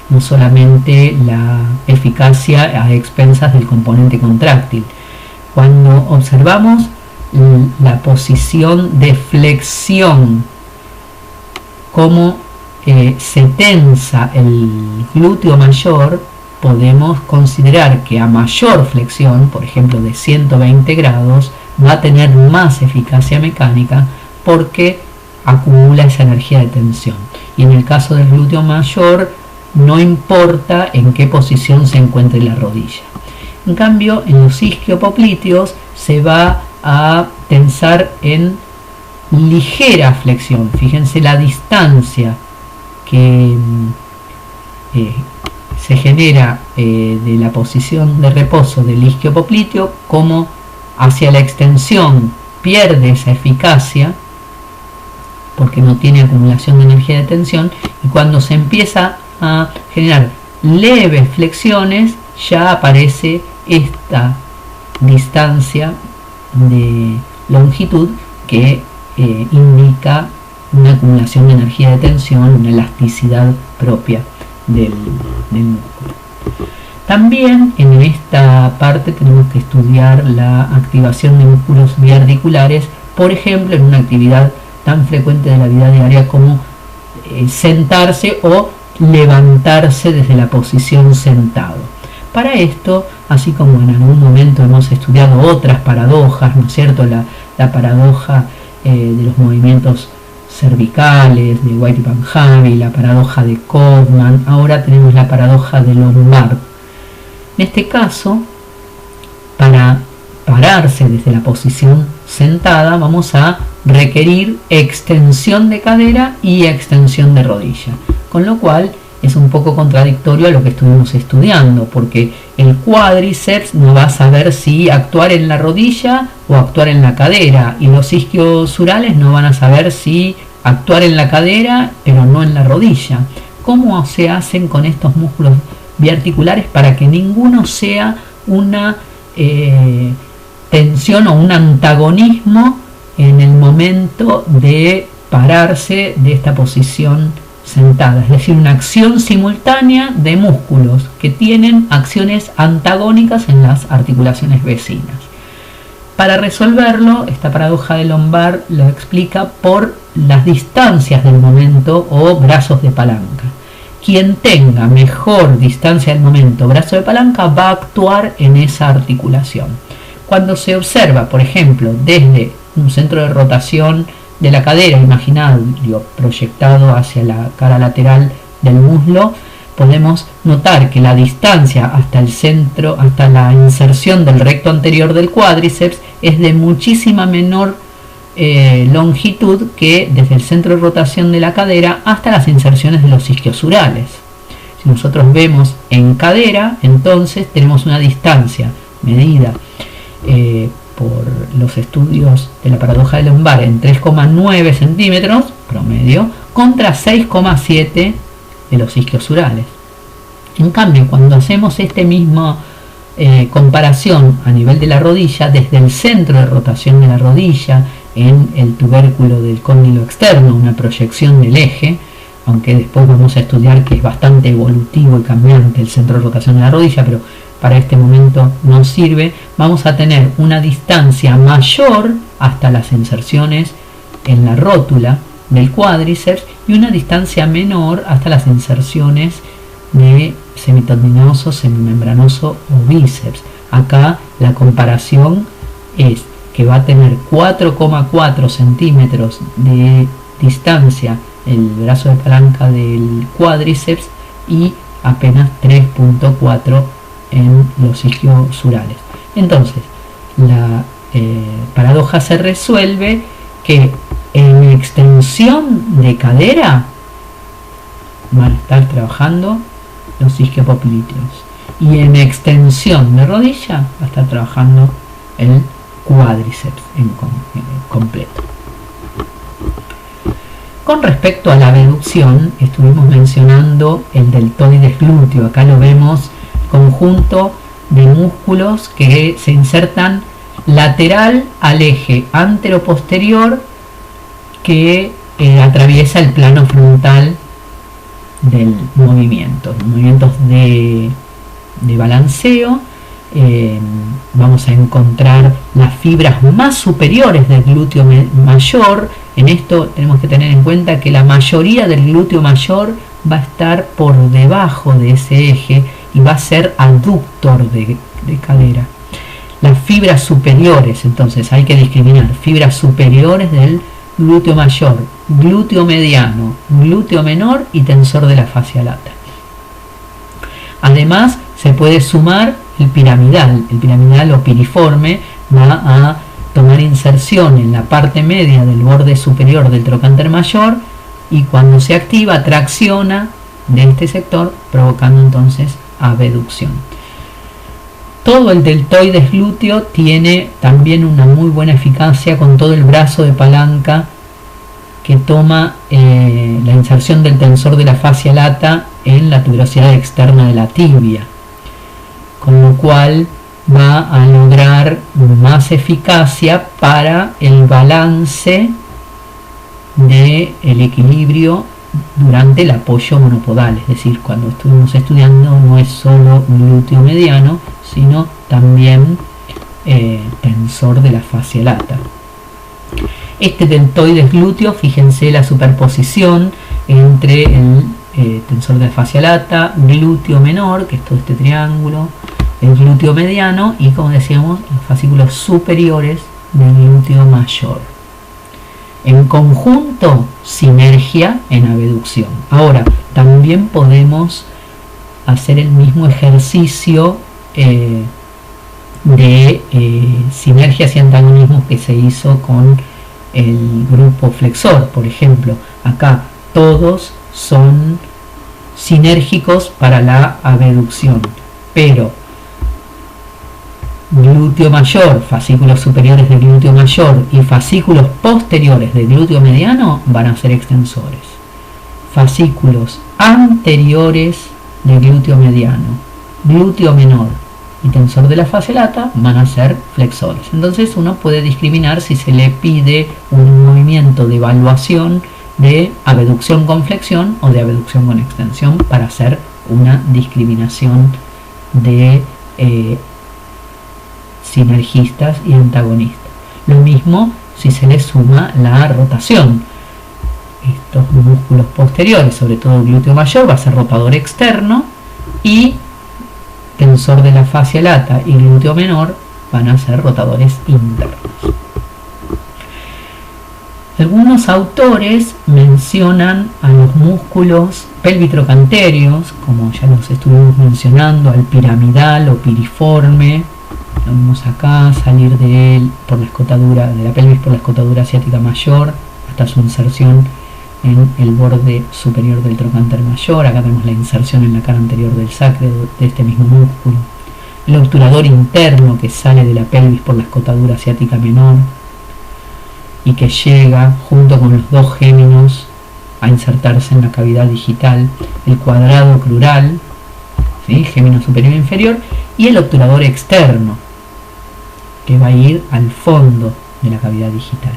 no solamente la eficacia a expensas del componente contráctil. Cuando observamos la posición de flexión, cómo se tensa el glúteo mayor, podemos considerar que a mayor flexión, por ejemplo de 120 grados, va a tener más eficacia mecánica porque acumula esa energía de tensión. Y en el caso del glúteo mayor, no importa en qué posición se encuentre la rodilla. En cambio, en los isquiopopliteos se va a tensar en ligera flexión. Fíjense la distancia que se genera de la posición de reposo del isquiopopliteo, como hacia la extensión pierde esa eficacia porque no tiene acumulación de energía de tensión, y cuando se empieza a generar leves flexiones ya aparece esta distancia de longitud que indica una acumulación de energía de tensión, una elasticidad propia del músculo. También en esta parte tenemos que estudiar la activación de músculos biarticulares, por ejemplo en una actividad tan frecuente de la vida diaria como sentarse o levantarse desde la posición sentado. Para esto, así como en algún momento hemos estudiado otras paradojas, ¿no es cierto? La paradoja de los movimientos cervicales de White y Panjabi, la paradoja de Codman, ahora tenemos la paradoja de Lombard. En este caso, para pararse desde la posición sentada, vamos a requerir extensión de cadera y extensión de rodilla, con lo cual es un poco contradictorio a lo que estuvimos estudiando, porque el cuádriceps no va a saber si actuar en la rodilla o actuar en la cadera, y los isquiosurales no van a saber si actuar en la cadera pero no en la rodilla. ¿Cómo se hacen con estos músculos biarticulares para que ninguno sea una tensión o un antagonismo en el momento de pararse de esta posición sentada? Es decir, una acción simultánea de músculos que tienen acciones antagónicas en las articulaciones vecinas. Para resolverlo, esta paradoja de Lombard lo explica por las distancias del momento o brazos de palanca. Quien tenga mejor distancia del momento, brazo de palanca, va a actuar en esa articulación. Cuando se observa, por ejemplo, desde un centro de rotación de la cadera imaginario proyectado hacia la cara lateral del muslo, podemos notar que la distancia hasta el centro, hasta la inserción del recto anterior del cuádriceps, es de muchísima menor longitud que desde el centro de rotación de la cadera hasta las inserciones de los isquiosurales. Si nosotros vemos en cadera, entonces tenemos una distancia medida por los estudios de la paradoja de Lombard en 3,9 centímetros promedio contra 6,7 de los isquiosurales. En cambio, cuando hacemos este mismo comparación a nivel de la rodilla, desde el centro de rotación de la rodilla en el tubérculo del cóndilo externo, una proyección del eje, aunque después vamos a estudiar que es bastante evolutivo y cambiante el centro de rotación de la rodilla, pero para este momento no sirve, vamos a tener una distancia mayor hasta las inserciones en la rótula del cuádriceps y una distancia menor hasta las inserciones de semitendinoso, semimembranoso o bíceps. Acá la comparación es que va a tener 4,4 centímetros de distancia el brazo de palanca del cuádriceps y apenas 3,4 en los isquiosurales. Entonces, la paradoja se resuelve que en extensión de cadera van a estar trabajando los isquiopopliteos y en extensión de rodilla va a estar trabajando el cuádriceps en completo. Con respecto a la abducción, estuvimos mencionando el deltoides glúteo. Acá lo vemos, conjunto de músculos que se insertan lateral al eje antero-posterior que atraviesa el plano frontal del movimiento. Movimientos de balanceo. Vamos a encontrar las fibras más superiores del glúteo mayor. En esto tenemos que tener en cuenta que la mayoría del glúteo mayor va a estar por debajo de ese eje y va a ser aductor de cadera. Las fibras superiores, entonces hay que discriminar fibras superiores del glúteo mayor, glúteo mediano, glúteo menor y tensor de la fascia lata. Además se puede sumar el piramidal o piriforme va a tomar inserción en la parte media del borde superior del trocánter mayor y cuando se activa tracciona de este sector provocando entonces abducción. Todo el deltoides glúteo tiene también una muy buena eficacia con todo el brazo de palanca que toma la inserción del tensor de la fascia lata en la tuberosidad externa de la tibia, con lo cual va a lograr más eficacia para el balance del equilibrio durante el apoyo monopodal, es decir, cuando estuvimos estudiando no es solo glúteo mediano, sino también tensor de la fascia lata. Este deltoides glúteo, fíjense la superposición entre el tensor de la fascia lata, glúteo menor, que es todo este triángulo, el glúteo mediano y, como decíamos, los fascículos superiores del glúteo mayor. En conjunto, sinergia en abducción. Ahora, también podemos hacer el mismo ejercicio de sinergias y antagonismos que se hizo con el grupo flexor, por ejemplo. Acá todos son sinérgicos para la abducción, pero glúteo mayor, fascículos superiores del glúteo mayor y fascículos posteriores del glúteo mediano van a ser extensores. Fascículos anteriores del glúteo mediano, glúteo menor y tensor de la fascia lata van a ser flexores. Entonces uno puede discriminar si se le pide un movimiento de evaluación de abducción con flexión o de abducción con extensión para hacer una discriminación de sinergistas y antagonistas. Lo mismo si se le suma la rotación. Estos músculos posteriores, sobre todo el glúteo mayor, va a ser rotador externo, y tensor de la fascia lata y glúteo menor van a ser rotadores internos. Algunos autores mencionan a los músculos pelvitrocanterios, como ya los estuvimos mencionando, al piramidal o piriforme. Lo vemos acá, salir de él por la escotadura de la pelvis por la escotadura asiática mayor hasta su inserción en el borde superior del trocánter mayor. Acá tenemos la inserción en la cara anterior del sacro de este mismo músculo. El obturador interno, que sale de la pelvis por la escotadura asiática menor y que llega junto con los dos géminos a insertarse en la cavidad digital. El cuadrado crural, ¿sí?, gémino superior e inferior, y el obturador externo, que va a ir al fondo de la cavidad digital.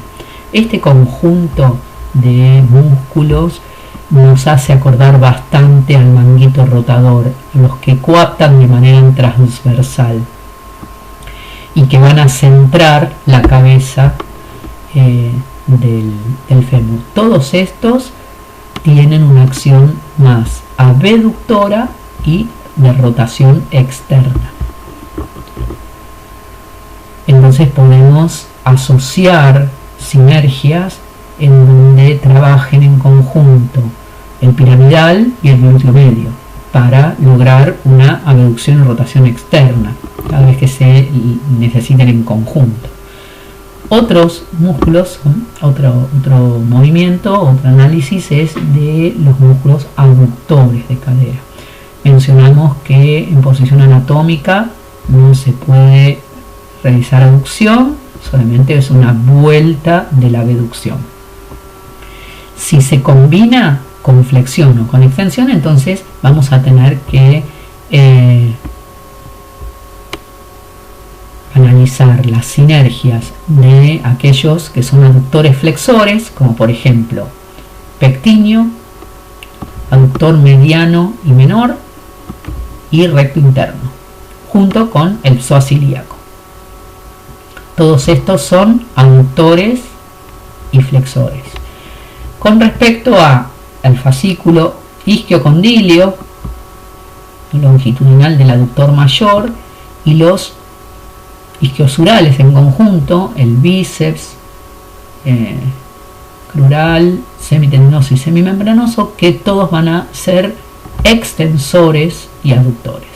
Este conjunto de músculos nos hace acordar bastante al manguito rotador, los que coaptan de manera transversal y que van a centrar la cabeza del fémur. Todos estos tienen una acción más abductora y de rotación externa. Entonces podemos asociar sinergias en donde trabajen en conjunto el piramidal y el glúteo medio para lograr una abducción y rotación externa cada vez que se necesiten en conjunto. Otros músculos, otro movimiento, otro análisis es de los músculos abductores de cadera. Mencionamos que en posición anatómica no se puede realizar abducción, solamente es una vuelta de la abducción. Si se combina con flexión o con extensión, entonces vamos a tener que analizar las sinergias de aquellos que son aductores flexores, como por ejemplo pectíneo, aductor mediano y menor y recto interno, junto con el psoas-ilíaco. Todos estos son aductores y flexores. Con respecto al fascículo isquiocondilio longitudinal del aductor mayor y los isquiosurales en conjunto, el bíceps crural, semitendinoso y semimembranoso, que todos van a ser extensores y aductores.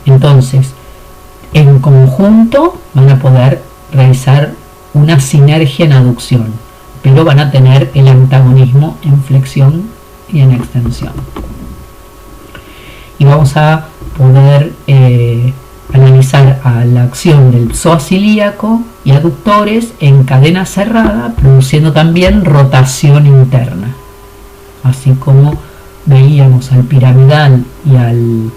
Entonces, en conjunto van a poder realizar una sinergia en aducción, pero van a tener el antagonismo en flexión y en extensión. Y vamos a poder analizar a la acción del psoas ilíaco y aductores en cadena cerrada, produciendo también rotación interna, así como veíamos al piramidal y al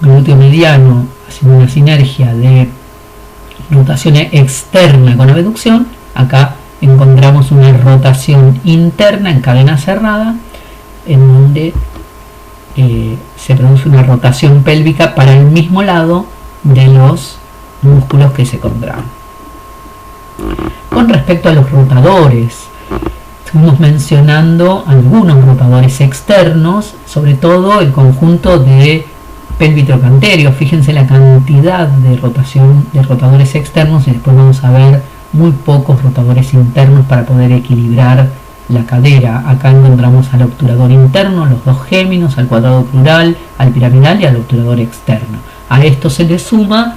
glúteo mediano haciendo una sinergia de rotación externa con abducción. Acá encontramos una rotación interna en cadena cerrada, en donde se produce una rotación pélvica para el mismo lado de los músculos que se contraen. Con respecto a los rotadores, estuvimos mencionando algunos rotadores externos, sobre todo el conjunto de pelvitrocanterio. Fíjense la cantidad de rotadores externos, y después vamos a ver muy pocos rotadores internos para poder equilibrar la cadera. Acá encontramos al obturador interno, los dos géminos, al cuadrado crural, al piramidal y al obturador externo. A esto se le suma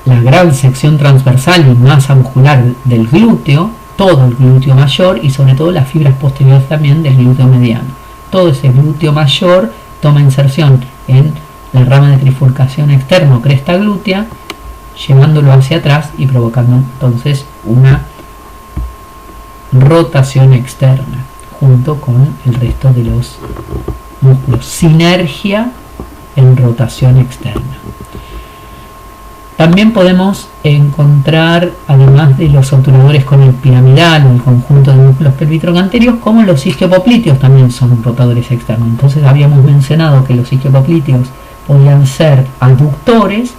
la gran sección transversal y masa muscular del glúteo, todo el glúteo mayor y sobre todo las fibras posteriores también del glúteo mediano. Todo ese glúteo mayor toma inserción en la rama de trifurcación externo cresta glútea, llevándolo hacia atrás y provocando entonces una rotación externa junto con el resto de los músculos. Sinergia en rotación externa. También podemos encontrar, además de los obturadores con el piramidal o el conjunto de músculos pelvitrocanterios, como los isquiopoplíteos también son rotadores externos. Entonces habíamos mencionado que los isquiopoplíteos podían ser aductores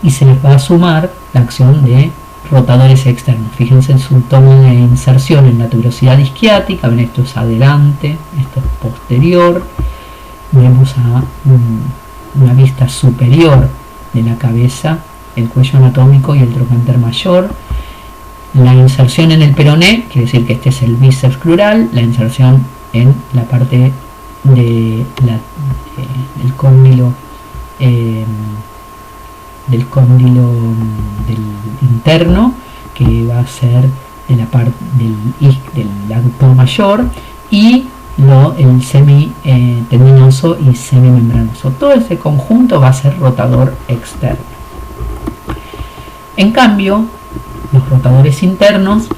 y se les va a sumar la acción de rotadores externos. Fíjense en su toma de inserción en la tuberosidad isquiática. Ven, esto es adelante, esto es posterior. Vemos a una vista superior de la cabeza, el cuello anatómico y el trocánter mayor. La inserción en el peroné, quiere decir que este es el bíceps crural. La inserción en la parte de del cóndilo del interno, que va a ser de la parte del aductor mayor, y el semitendinoso y semimembranoso. Todo ese conjunto va a ser rotador externo. En cambio, los rotadores internos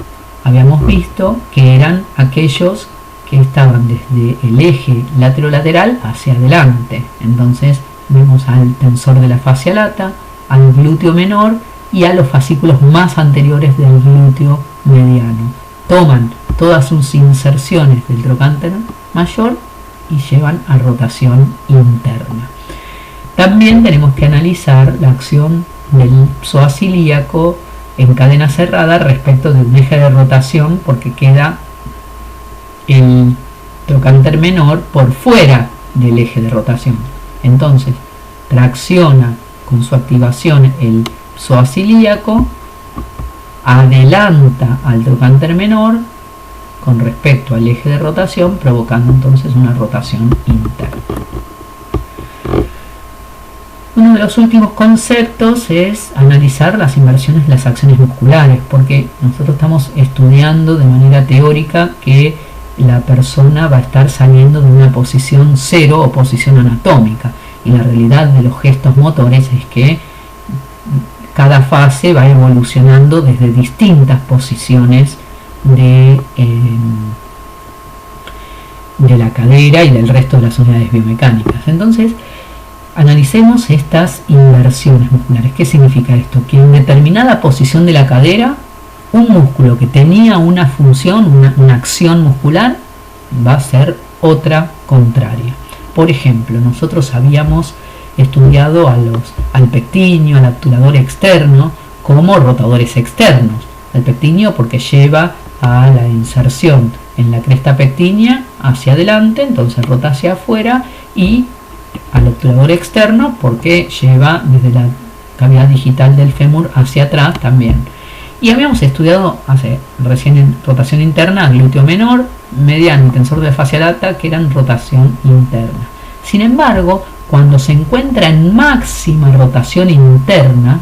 habíamos visto que eran aquellos que estaban desde el eje laterolateral hacia adelante. Entonces vemos al tensor de la fascia lata, al glúteo menor y a los fascículos más anteriores del glúteo mediano. Toman todas sus inserciones del trocánter mayor y llevan a rotación interna. También tenemos que analizar la acción del psoas ilíaco en cadena cerrada respecto de un eje de rotación, porque queda el trocánter menor por fuera del eje de rotación. Entonces tracciona con su activación el psoas ilíaco, adelanta al trocánter menor con respecto al eje de rotación, provocando entonces una rotación interna. Uno de los últimos conceptos es analizar las inversiones de las acciones musculares, porque nosotros estamos estudiando de manera teórica que la persona va a estar saliendo de una posición cero o posición anatómica, y la realidad de los gestos motores es que cada fase va evolucionando desde distintas posiciones de la cadera y del resto de las unidades biomecánicas. Entonces, analicemos estas inversiones musculares. ¿Qué significa esto? Que en determinada posición de la cadera, un músculo que tenía una función, una acción muscular, va a ser otra contraria. Por ejemplo, nosotros habíamos estudiado al pectíneo, al obturador externo, como rotadores externos. El pectíneo porque lleva a la inserción en la cresta pectínea hacia adelante, entonces rota hacia afuera, y al obturador externo porque lleva desde la cavidad digital del fémur hacia atrás también. Y habíamos estudiado recién en rotación interna glúteo menor, mediano y tensor de fascia lata, que eran rotación interna. Sin embargo, cuando se encuentra en máxima rotación interna,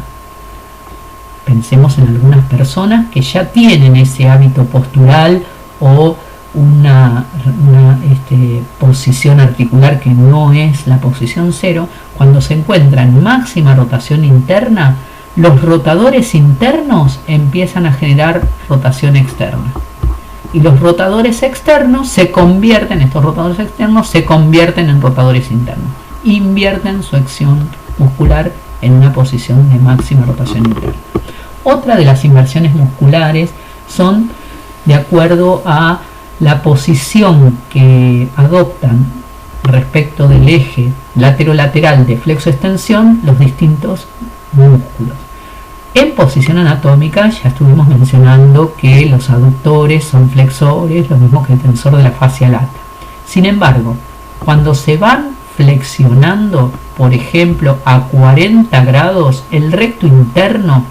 pensemos en algunas personas que ya tienen ese hábito postural o una posición articular que no es la posición cero. Cuando se encuentra en máxima rotación interna, los rotadores internos empiezan a generar rotación externa, y los rotadores externos estos rotadores externos se convierten en rotadores internos, invierten su acción muscular en una posición de máxima rotación interna. Otra de las inversiones musculares son de acuerdo a la posición que adoptan respecto del eje lateral de flexo-extensión los distintos músculos. En posición anatómica ya estuvimos mencionando que los aductores son flexores, lo mismo que el tensor de la fascia lata. Sin embargo, cuando se van flexionando, por ejemplo, a 40 grados, el recto interno,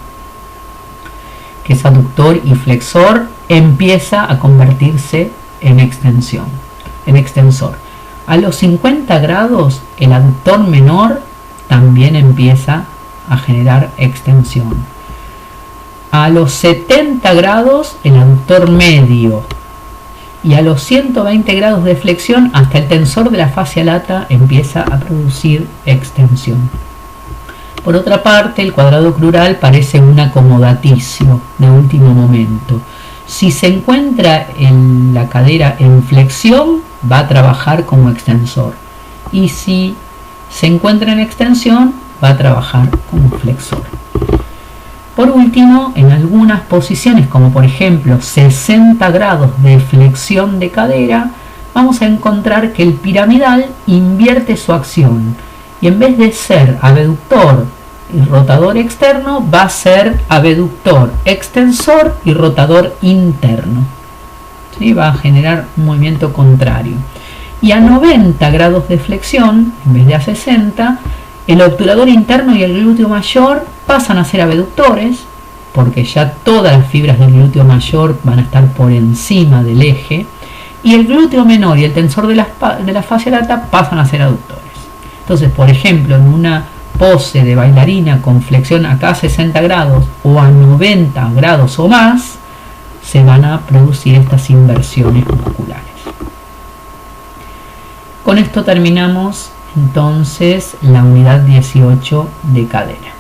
que es aductor y flexor, empieza a convertirse en extensor. A los 50 grados, el aductor menor también empieza a generar extensión. A los 70 grados el aductor medio y a los 120 grados de flexión hasta el tensor de la fascia lata empieza a producir extensión. Por otra parte, el cuadrado crural parece un acomodaticio de último momento. Si se encuentra en la cadera en flexión, va a trabajar como extensor. Y si se encuentra en extensión, va a trabajar como flexor. Por último, en algunas posiciones, como por ejemplo 60 grados de flexión de cadera, vamos a encontrar que el piramidal invierte su acción. Y en vez de ser abductor y rotador externo, va a ser abductor, extensor y rotador interno. ¿Sí? Va a generar un movimiento contrario. Y a 90 grados de flexión, en vez de a 60, el obturador interno y el glúteo mayor pasan a ser abductores, porque ya todas las fibras del glúteo mayor van a estar por encima del eje, y el glúteo menor y el tensor de la fascia lata pasan a ser aductores. Entonces, por ejemplo, en una pose de bailarina con flexión acá a 60 grados o a 90 grados o más, se van a producir estas inversiones musculares. Con esto terminamos entonces la unidad 18 de cadera.